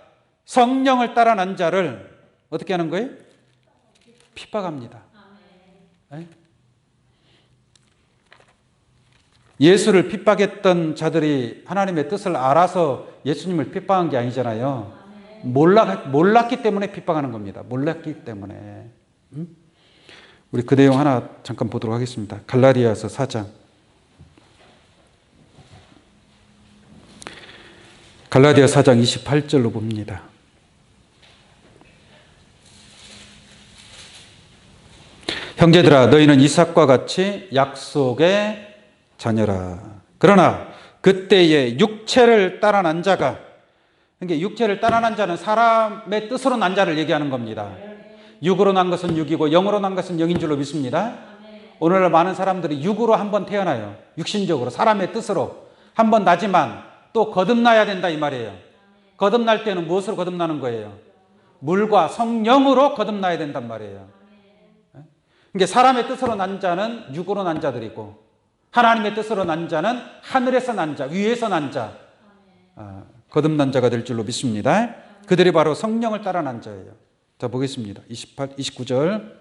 [SPEAKER 1] 성령을 따라 난 자를 어떻게 하는 거예요? 핍박합니다. 네? 예수를 핍박했던 자들이 하나님의 뜻을 알아서 예수님을 핍박한 게 아니잖아요. 몰랐기 때문에 핍박하는 겁니다. 몰랐기 때문에. 우리 그 내용 하나 잠깐 보도록 하겠습니다. 갈라디아서 4장. 갈라디아 4장 28절로 봅니다. 형제들아 너희는 이삭과 같이 약속의 자녀라. 그러나 그때의 육체를 따라 난 자가, 그러니까 육체를 따라 난 자는 사람의 뜻으로 난 자를 얘기하는 겁니다. 육으로 난 것은 육이고 영으로 난 것은 영인 줄로 믿습니다. 오늘날 많은 사람들이 육으로 한번 태어나요. 육신적으로 사람의 뜻으로 한번 나지만 또 거듭나야 된다 이 말이에요. 거듭날 때는 무엇으로 거듭나는 거예요? 물과 성령으로 거듭나야 된단 말이에요. 그러니까 사람의 뜻으로 난 자는 육으로 난 자들이고 하나님의 뜻으로 난 자는 하늘에서 난 자, 위에서 난 자, 거듭난 자가 될 줄로 믿습니다. 그들이 바로 성령을 따라 난 자예요. 자, 보겠습니다. 29절.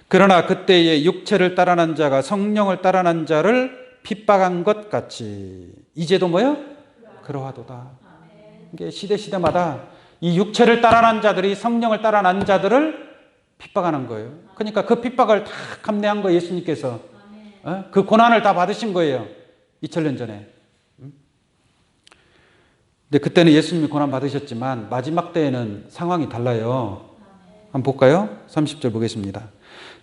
[SPEAKER 1] 그러나 그때의 육체를 따라 난 자가 성령을 따라 난 자를 핍박한 것 같이 이제도 뭐요? 그러하도다. 이게 시대마다 이 육체를 따라 난 자들이 성령을 따라 난 자들을 핍박하는 거예요. 그러니까 그 핍박을 다 감내한 거예요. 예수님께서. 그 고난을 다 받으신 거예요. 2000년 전에. 근데 그때는 예수님이 고난 받으셨지만 마지막 때에는 상황이 달라요. 한번 볼까요? 30절 보겠습니다.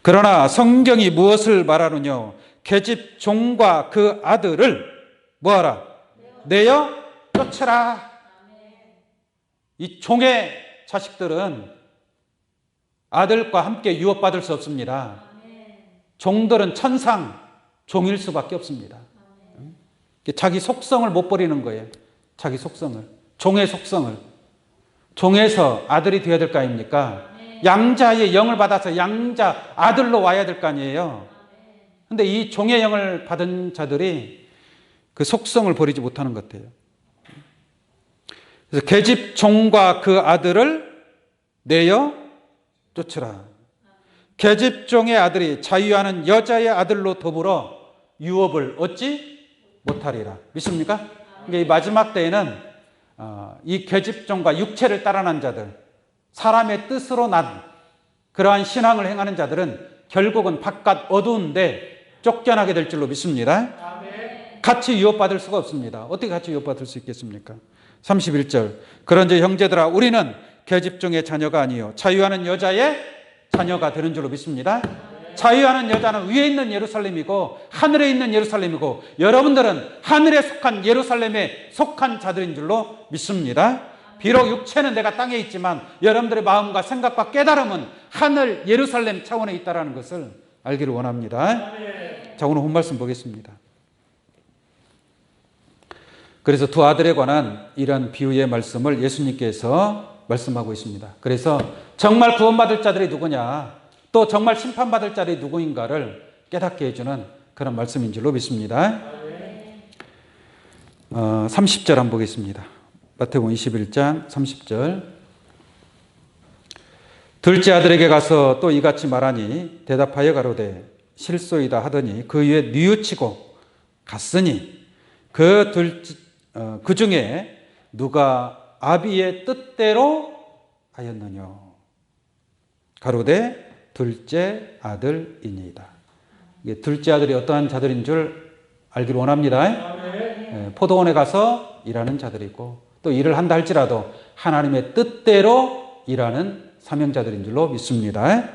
[SPEAKER 1] 그러나 성경이 무엇을 말하느냐? 계집 종과 그 아들을 뭐하라? 내어 쫓으라. 이 종의 자식들은 아들과 함께 유업받을 수 없습니다. 종들은 천상 종일 수밖에 없습니다. 자기 속성을 못 버리는 거예요. 자기 속성을. 종의 속성을. 종에서 아들이 되어야 될 거 아닙니까? 양자의 영을 받아서 양자 아들로 와야 될 거 아니에요. 근데 이 종의 영을 받은 자들이 그 속성을 버리지 못하는 것 같아요. 그래서 계집 종과 그 아들을 내어 쫓으라. 계집 종의 아들이 자유하는 여자의 아들로 더불어 유업을 얻지 못하리라. 믿습니까? 그러니까 이 마지막 때에는 이 계집종과 육체를 따라 난 자들, 사람의 뜻으로 난 그러한 신앙을 행하는 자들은 결국은 바깥 어두운데 쫓겨나게 될 줄로 믿습니다. 같이 유업받을 수가 없습니다. 어떻게 같이 유업받을 수 있겠습니까? 31절. 그런즉 형제들아 우리는 계집종의 자녀가 아니요 자유하는 여자의 자녀가 되는 줄로 믿습니다. 자유하는 여자는 위에 있는 예루살렘이고 하늘에 있는 예루살렘이고 여러분들은 하늘에 속한 예루살렘에 속한 자들인 줄로 믿습니다. 비록 육체는 내가 땅에 있지만 여러분들의 마음과 생각과 깨달음은 하늘 예루살렘 차원에 있다는 것을 알기를 원합니다. 자, 오늘 본 말씀 보겠습니다. 그래서 두 아들에 관한 이런 비유의 말씀을 예수님께서 말씀하고 있습니다. 그래서 정말 구원받을 자들이 누구냐, 또 정말 심판받을 자들이 누구인가를 깨닫게 해주는 그런 말씀인 줄로 믿습니다. 30절 한번 보겠습니다. 마태복음 21장 30절. 둘째 아들에게 가서 또 이같이 말하니 대답하여 가로되 실소이다 하더니 그 위에 뉘우치고 갔으니 그 중에 누가 아비의 뜻대로 하였느냐? 가로되 둘째 아들이니이다. 둘째 아들이 어떠한 자들인 줄 알기를 원합니다. 포도원에 가서 일하는 자들이고 또 일을 한다 할지라도 하나님의 뜻대로 일하는 사명자들인 줄로 믿습니다.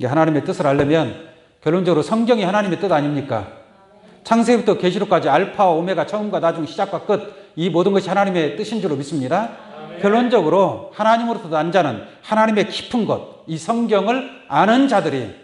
[SPEAKER 1] 하나님의 뜻을 알려면 결론적으로 성경이 하나님의 뜻 아닙니까? 창세기부터 계시록까지 알파와 오메가, 처음과 나중, 시작과 끝, 이 모든 것이 하나님의 뜻인 줄로 믿습니다. 결론적으로 하나님으로부터 난 자는 하나님의 깊은 것, 이 성경을 아는 자들이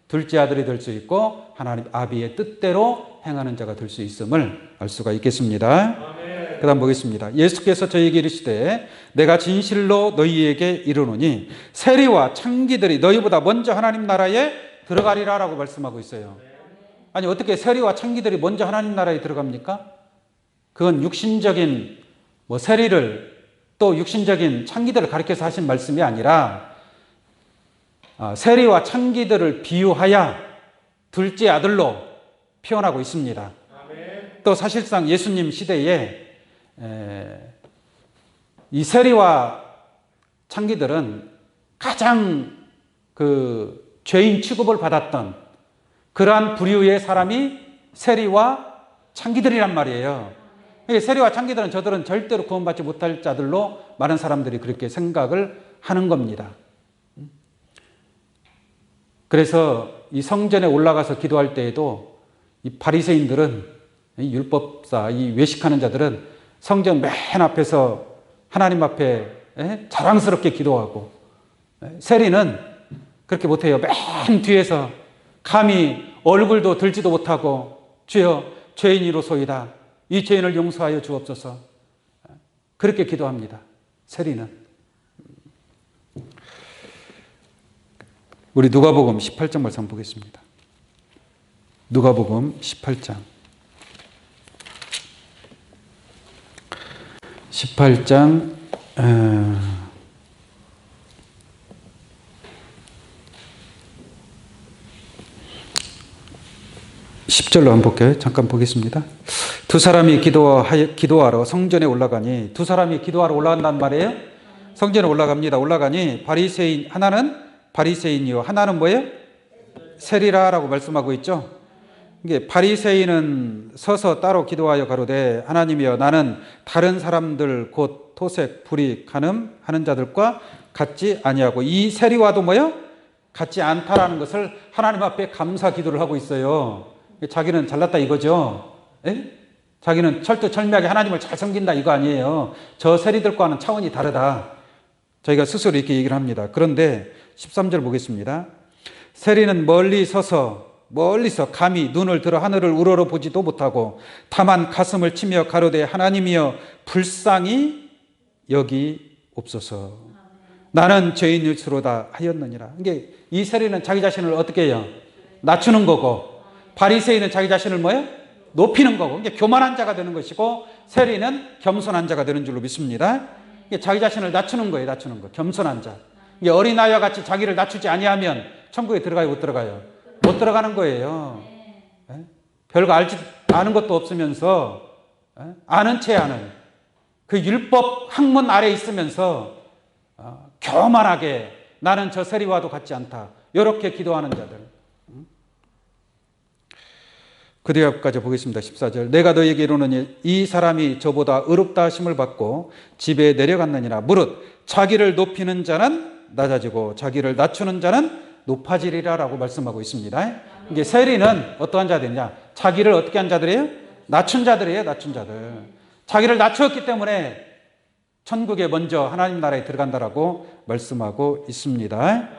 [SPEAKER 1] 둘째 아들이 될 수 있고 하나님 아비의 뜻대로 행하는 자가 될 수 있음을 알 수가 있겠습니다. 그 다음 보겠습니다. 예수께서 저희에게 이르시되 내가 진실로 너희에게 이르노니 세리와 창기들이 너희보다 먼저 하나님 나라에 들어가리라 라고 말씀하고 있어요. 아니 어떻게 세리와 창기들이 먼저 하나님 나라에 들어갑니까? 그건 육신적인 세리를 또 육신적인 창기들을 가리켜서 하신 말씀이 아니라 세리와 창기들을 비유하여 둘째 아들로 표현하고 있습니다. 또 사실상 예수님 시대에 이 세리와 창기들은 가장 그 죄인 취급을 받았던 그러한 부류의 사람이 세리와 창기들이란 말이에요. 세리와 창기들은 저들은 절대로 구원받지 못할 자들로 많은 사람들이 그렇게 생각을 하는 겁니다. 그래서 이 성전에 올라가서 기도할 때에도 이 바리새인들은, 이 율법사, 이 외식하는 자들은 성전 맨 앞에서 하나님 앞에 자랑스럽게 기도하고, 세리는 그렇게 못해요. 맨 뒤에서 감히 얼굴도 들지도 못하고 주여 죄인이로소이다. 이 죄인을 용서하여 주옵소서. 그렇게 기도합니다. 세리는. 우리 누가복음 18장 말씀 보겠습니다. 누가복음 18장 10절로 한번 볼게요. 잠깐 보겠습니다. 두 사람이 기도하러 성전에 올라가니, 두 사람이 기도하러 올라간단 말이에요. 성전에 올라갑니다. 올라가니 바리새인, 하나는 바리새인이요 하나는 뭐예요? 세리라라고 말씀하고 있죠. 이게 바리새인은 서서 따로 기도하여 가로되 하나님이여 나는 다른 사람들 곧 토색, 불이, 간음 하는 자들과 같지 아니하고, 이 세리와도 뭐예요? 같지 않다라는 것을 하나님 앞에 감사 기도를 하고 있어요. 자기는 잘났다 이거죠. 에? 자기는 철두철미하게 하나님을 잘 섬긴다 이거 아니에요. 저 세리들과는 차원이 다르다. 저희가 스스로 이렇게 얘기를 합니다. 그런데 13절 보겠습니다. 세리는 멀리서 감히 눈을 들어 하늘을 우러러 보지도 못하고 다만 가슴을 치며 가로되 하나님이여 불쌍히 여기옵소서. 나는 죄인일수로다 하였느니라. 이게 이 세리는 자기 자신을 어떻게 해요? 낮추는 거고, 바리새인은 자기 자신을 뭐예요? 높이는 거고, 이게 교만한 자가 되는 것이고, 세리는 겸손한 자가 되는 줄로 믿습니다. 이게 자기 자신을 낮추는 거예요, 낮추는 거. 겸손한 자. 이게 어린아이와 같이 자기를 낮추지 아니하면 천국에 들어가요, 못 들어가요? 못 들어가는 거예요. 별거 아는 것도 없으면서, 아는 채 아는 그 율법 학문 아래 있으면서 교만하게 나는 저 세리와도 같지 않다. 이렇게 기도하는 자들. 그 뒤까지 보겠습니다. 14절. 내가 너에게 이르노니 이 사람이 저보다 의롭다 하심을 받고 집에 내려갔느니라. 무릇 자기를 높이는 자는 낮아지고 자기를 낮추는 자는 높아지리라 라고 말씀하고 있습니다. 이게 세리는 어떠한 자들이냐? 자기를 어떻게 한 자들이에요? 낮춘 자들이에요. 낮춘 자들. 자기를 낮추었기 때문에 천국에 먼저 하나님 나라에 들어간다라고 말씀하고 있습니다.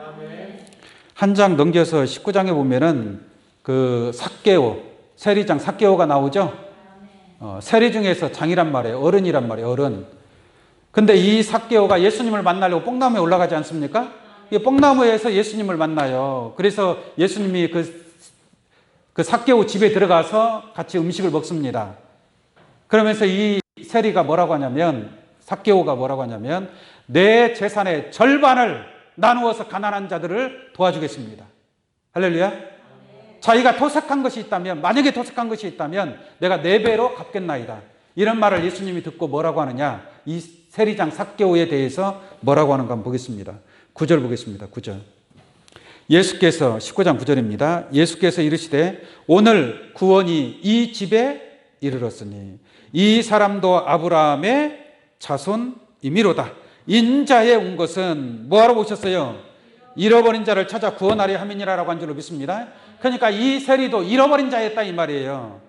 [SPEAKER 1] 한 장 넘겨서 19장에 보면은 그 삭개오, 세리장 삭개오가 나오죠. 세리 중에서 장이란 말이에요. 어른이란 말이에요. 어른. 근데 이 삭개오가 예수님을 만나려고 뽕나무에 올라가지 않습니까? 이 뽕나무에서 예수님을 만나요. 그래서 예수님이 그 삭개오 집에 들어가서 같이 음식을 먹습니다. 그러면서 이 세리가 뭐라고 하냐면, 삭개오가 뭐라고 하냐면, 내 재산의 절반을 나누어서 가난한 자들을 도와주겠습니다. 할렐루야. 자기가 토색한 것이 있다면, 만약에 토색한 것이 있다면 내가 4배로 갚겠나이다. 이런 말을 예수님이 듣고 뭐라고 하느냐, 이 세리장 삭개오에 대해서 뭐라고 하는가 한번 보겠습니다. 9절 보겠습니다. 9절. 예수께서, 19장 9절입니다. 예수께서 이르시되 오늘 구원이 이 집에 이르렀으니 이 사람도 아브라함의 자손이미로다. 인자에 온 것은 뭐하러 오셨어요? 잃어버린 자를 찾아 구원하려 함이니라라고 한 줄로 믿습니다. 그러니까 이 세리도 잃어버린 자였다 이 말이에요.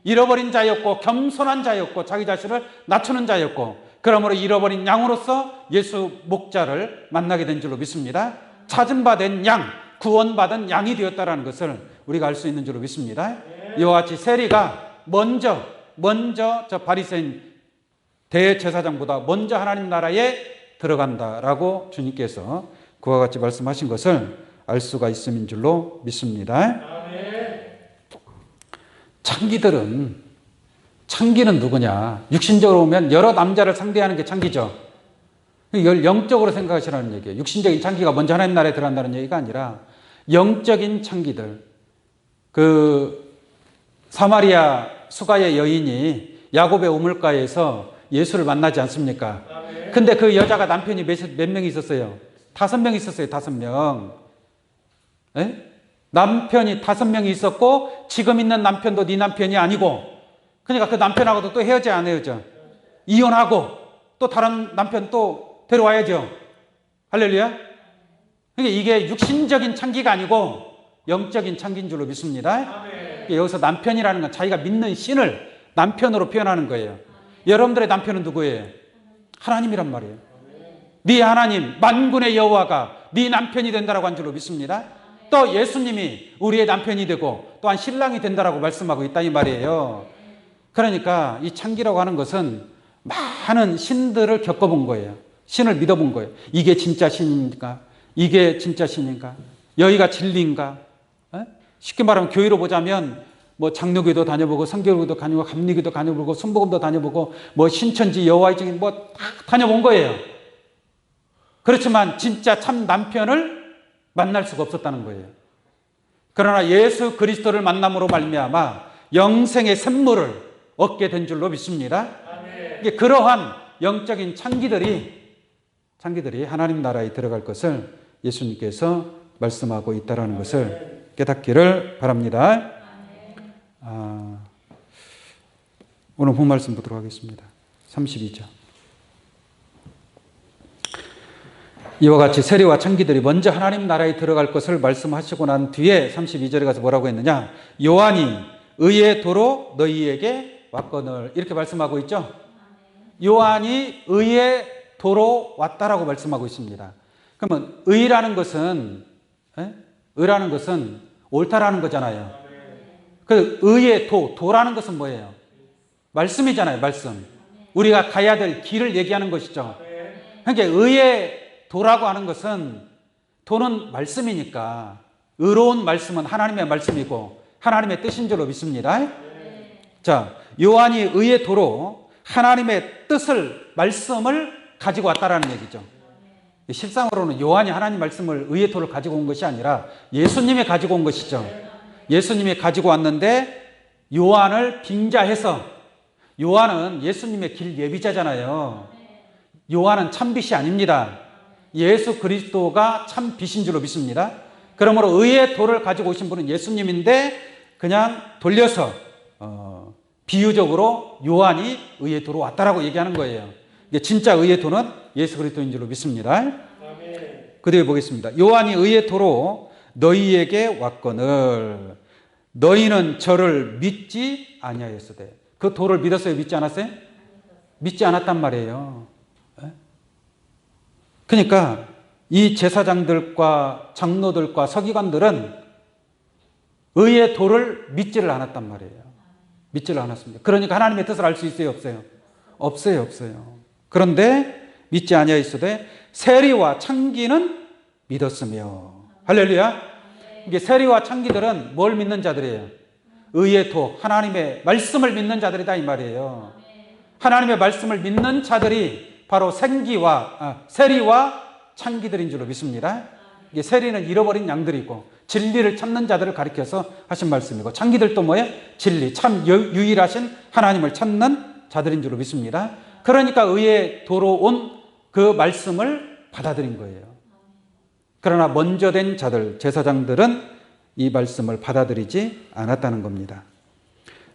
[SPEAKER 1] 잃어버린 자였고 겸손한 자였고 자기 자신을 낮추는 자였고, 그러므로 잃어버린 양으로서 예수 목자를 만나게 된 줄로 믿습니다. 찾은 바 된 양, 구원받은 양이 되었다라는 것을 우리가 알 수 있는 줄로 믿습니다. 이와 같이 세리가 먼저 저 바리새인 대제사장보다 먼저 하나님 나라에 들어간다라고 주님께서 그와 같이 말씀하신 것을 알 수가 있음인 줄로 믿습니다. 창기는 누구냐? 육신적으로 보면 여러 남자를 상대하는 게 창기죠. 이걸 영적으로 생각하시라는 얘기예요. 육신적인 창기가 먼저 하나님 나라에 들어간다는 얘기가 아니라 영적인 창기들. 그 사마리아 수가의 여인이 야곱의 우물가에서 예수를 만나지 않습니까? 근데 그 여자가 남편이 몇 명 있었어요? 5명 있었어요. 5명. 에? 남편이 5명이 있었고 지금 있는 남편도 네 남편이 아니고, 그러니까 그 남편하고도 또 헤어져 안 헤어져? 이혼하고 또 다른 남편 또 데려와야죠. 할렐루야. 그러니까 이게 육신적인 창기가 아니고 영적인 창기인 줄로 믿습니다. 여기서 남편이라는 건 자기가 믿는 신을 남편으로 표현하는 거예요. 여러분들의 남편은 누구예요? 하나님이란 말이에요. 네 하나님 만군의 여호와가 네 남편이 된다라고 한 줄로 믿습니다. 또 예수님이 우리의 남편이 되고 또한 신랑이 된다라고 말씀하고 있다 이 말이에요. 그러니까 이 창기라고 하는 것은 많은 신들을 겪어본 거예요. 신을 믿어본 거예요. 이게 진짜 신입니까? 이게 진짜 신인가? 여기가 진리인가? 쉽게 말하면 교회로 보자면 뭐 장로교도 다녀보고 성결교도 다녀보고 감리교도 다녀보고 순복음도 다녀보고 뭐 신천지 여호와의 증인 뭐 다 다녀본 거예요. 그렇지만 진짜 참 남편을 만날 수가 없었다는 거예요. 그러나 예수 그리스도를 만남으로 말미암아 영생의 샘물을 얻게 된 줄로 믿습니다. 이게 그러한 영적인 창기들이 하나님 나라에 들어갈 것을 예수님께서 말씀하고 있다는 것을 깨닫기를 바랍니다. 오늘 본 말씀 보도록 하겠습니다. 32절. 이와 같이 세리와 창기들이 먼저 하나님 나라에 들어갈 것을 말씀하시고 난 뒤에 32절에 가서 뭐라고 했느냐? 요한이 의의 도로 너희에게 왔거늘, 이렇게 말씀하고 있죠. 요한이 의의 도로 왔다라고 말씀하고 있습니다. 그러면 의라는 것은 옳다라는 거잖아요. 그 의의 도라는 것은 뭐예요? 말씀이잖아요. 말씀. 우리가 가야 될 길을 얘기하는 것이죠. 그러니까 의의 도라고 하는 것은, 도는 말씀이니까 의로운 말씀은 하나님의 말씀이고 하나님의 뜻인 줄로 믿습니다. 자, 요한이 의의 도로 하나님의 뜻을, 말씀을 가지고 왔다라는 얘기죠. 실상으로는 요한이 하나님 말씀을, 의의 도를 가지고 온 것이 아니라 예수님이 가지고 온 것이죠. 예수님이 가지고 왔는데 요한을 빙자해서, 요한은 예수님의 길 예비자잖아요. 요한은 참 빛이 아닙니다. 예수 그리스도가 참 빛인 줄로 믿습니다. 그러므로 의의 도를 가지고 오신 분은 예수님인데 그냥 돌려서 비유적으로 요한이 의의 도로 왔다라고 얘기하는 거예요. 진짜 의의 도는 예수 그리스도인 줄로 믿습니다. 그 뒤에 보겠습니다. 요한이 의의 도로 너희에게 왔거늘 너희는 저를 믿지 아니하였으되. 그 도를 믿었어요? 믿지 않았어요? 믿지 않았단 말이에요. 그러니까 이 제사장들과 장로들과 서기관들은 의의 도를 믿지를 않았단 말이에요. 믿지를 않았습니다. 그러니까 하나님의 뜻을 알 수 있어요? 없어요? 없어요. 그런데 믿지 아니하였으되 세리와 창기는 믿었으며. 할렐루야. 이게 세리와 창기들은 뭘 믿는 자들이에요? 의의 도, 하나님의 말씀을 믿는 자들이다 이 말이에요. 하나님의 말씀을 믿는 자들이 바로 세리와 창기들인 줄로 믿습니다. 이게 세리는 잃어버린 양들이고 진리를 찾는 자들을 가리켜서 하신 말씀이고, 창기들도 뭐예요? 진리, 참 유일하신 하나님을 찾는 자들인 줄로 믿습니다. 그러니까 의의 도로 온 그 말씀을 받아들인 거예요. 그러나 먼저 된 자들, 제사장들은 이 말씀을 받아들이지 않았다는 겁니다.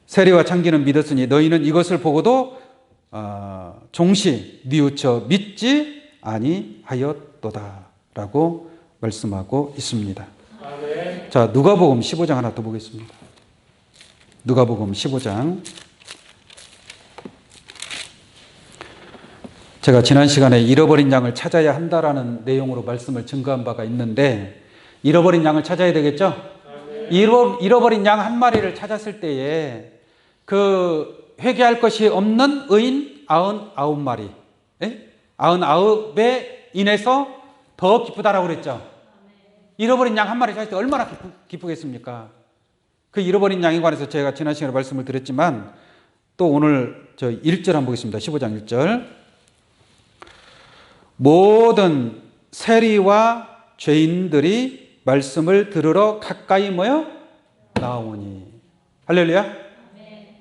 [SPEAKER 1] 세리와 창기는 믿었으니 너희는 이것을 보고도 종시 뉘우쳐 믿지 아니하였도다 라고 말씀하고 있습니다. 아멘. 자, 누가복음 15장 하나 더 보겠습니다. 누가복음 15장. 제가 지난 시간에 잃어버린 양을 찾아야 한다라는 내용으로 말씀을 증거한 바가 있는데, 잃어버린 양을 찾아야 되겠죠? 잃어버린 양 한 마리를 찾았을 때에 그 회개할 것이 없는 의인 99마리, 99에 인해서 더 기쁘다라고 그랬죠. 잃어버린 양 한 마리 찾을 때 얼마나 기쁘겠습니까? 그 잃어버린 양에 관해서 제가 지난 시간에 말씀을 드렸지만 또 오늘 저 1절 한번 보겠습니다. 15장 1절. 모든 세리와 죄인들이 말씀을 들으러 가까이 모여 나오니. 할렐루야.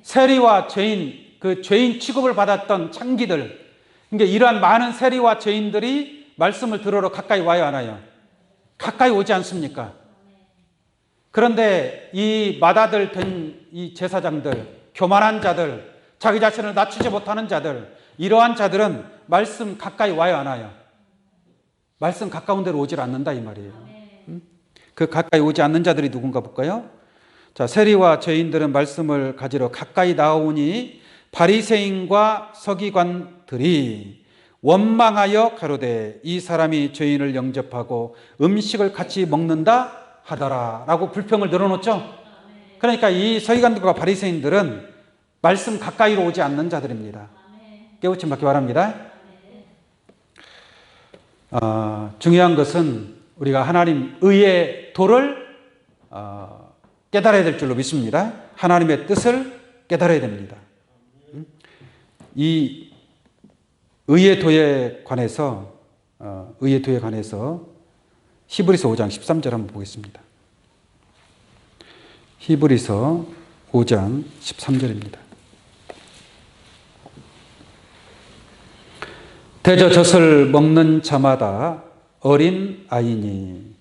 [SPEAKER 1] 세리와 죄인, 그 죄인 취급을 받았던 창기들, 그러니까 이러한 많은 세리와 죄인들이 말씀을 들으러 가까이 와야 하나요? 가까이 오지 않습니까? 그런데 이 맏아들 된 이 제사장들, 교만한 자들, 자기 자신을 낮추지 못하는 자들, 이러한 자들은 말씀 가까이 와야 하나요? 말씀 가까운 데로 오질 않는다 이 말이에요. 그 가까이 오지 않는 자들이 누군가 볼까요? 자, 세리와 죄인들은 말씀을 가지러 가까이 나오니 바리새인과 서기관들이 원망하여 가로되 이 사람이 죄인을 영접하고 음식을 같이 먹는다 하더라 라고 불평을 늘어놓죠. 그러니까 이 서기관들과 바리새인들은 말씀 가까이로 오지 않는 자들입니다. 깨우침 받기 바랍니다. 중요한 것은 우리가 하나님 의의 도를 깨달아야 될 줄로 믿습니다. 하나님의 뜻을 깨달아야 됩니다. 이 의의 도에 관해서 히브리서 5장 13절 한번 보겠습니다. 히브리서 5장 13절입니다. 대저 젖을 먹는 자마다 어린 아이니.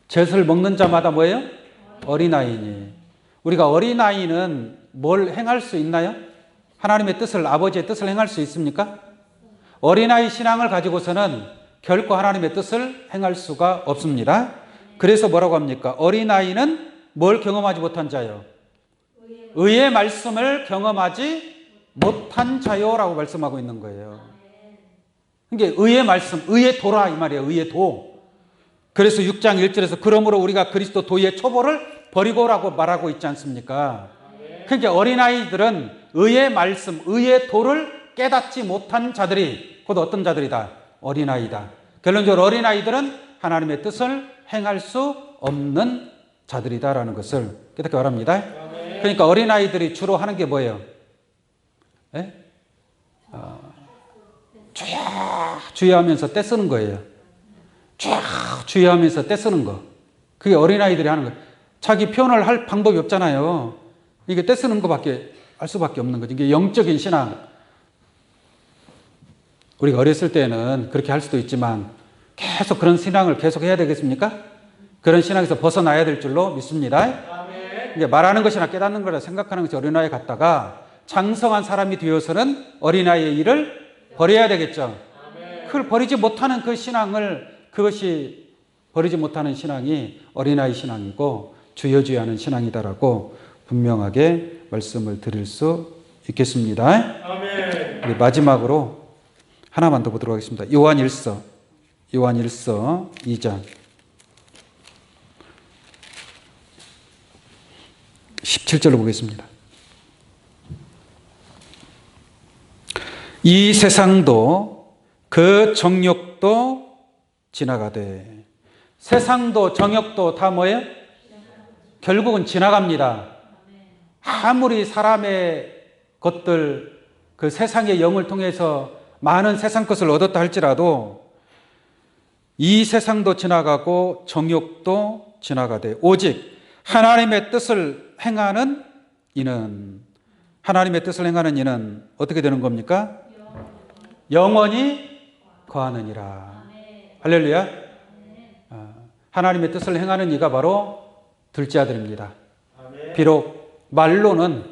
[SPEAKER 1] 젖을 먹는 자마다 뭐예요? 어린 아이니. 우리가 어린 아이는 뭘 행할 수 있나요? 하나님의 뜻을, 아버지의 뜻을 행할 수 있습니까? 어린아이 신앙을 가지고서는 결코 하나님의 뜻을 행할 수가 없습니다. 그래서 뭐라고 합니까? 어린아이는 뭘 경험하지 못한 자요? 의의 말씀을 경험하지 못한 자요라고 말씀하고 있는 거예요. 그러니까 의의 말씀, 의의 도라 이 말이에요. 의의 도. 그래서 6장 1절에서 그러므로 우리가 그리스도 도의 초보를 버리고라고 말하고 있지 않습니까? 그러니까 어린아이들은 의의 말씀, 의의 도를 깨닫지 못한 자들이 곧 어떤 자들이다? 어린아이다. 결론적으로 어린아이들은 하나님의 뜻을 행할 수 없는 자들이다라는 것을 깨닫기 바랍니다. 그러니까 어린아이들이 주로 하는 게 뭐예요? 주의하면서 떼쓰는 거예요. 주의하면서 떼쓰는 거. 그게 어린아이들이 하는 거예요. 자기 표현을 할 방법이 없잖아요. 이게 떼쓰는 것밖에 할 수밖에 없는 거죠. 이게 영적인 신앙. 우리가 어렸을 때는 그렇게 할 수도 있지만 계속 그런 신앙을 계속 해야 되겠습니까? 그런 신앙에서 벗어나야 될 줄로 믿습니다. 이제 말하는 것이나 깨닫는 거라 생각하는 것이 어린아이 같다가 장성한 사람이 되어서는 어린아이의 일을 버려야 되겠죠. 그걸 버리지 못하는 그 신앙을, 그것이 버리지 못하는 신앙이 어린아이 신앙이고 주여주여하는 신앙이다라고 분명하게 말씀을 드릴 수 있겠습니다. 우리 마지막으로 하나만 더 보도록 하겠습니다. 요한 1서 2장 17절로 보겠습니다. 이 세상도 그 정욕도 지나가되. 세상도 정욕도 다 뭐예요? 결국은 지나갑니다. 아무리 사람의 것들, 그 세상의 영을 통해서 많은 세상 것을 얻었다 할지라도 이 세상도 지나가고 정욕도 지나가되 오직 하나님의 뜻을 행하는 이는, 하나님의 뜻을 행하는 이는 어떻게 되는 겁니까? 영원히 거하느니라. 할렐루야. 하나님의 뜻을 행하는 이가 바로 둘째 아들입니다. 비록 말로는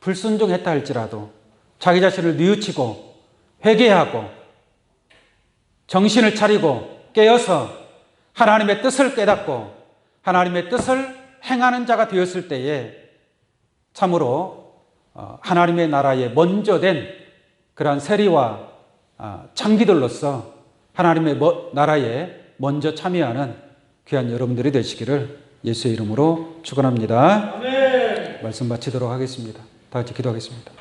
[SPEAKER 1] 불순종했다 할지라도 자기 자신을 뉘우치고 회개하고 정신을 차리고 깨어서 하나님의 뜻을 깨닫고 하나님의 뜻을 행하는 자가 되었을 때에 참으로 하나님의 나라에 먼저 된 그러한 세리와 창기들로서 하나님의 나라에 먼저 참여하는 귀한 여러분들이 되시기를 예수의 이름으로 축원합니다. 말씀 마치도록 하겠습니다. 다 같이 기도하겠습니다.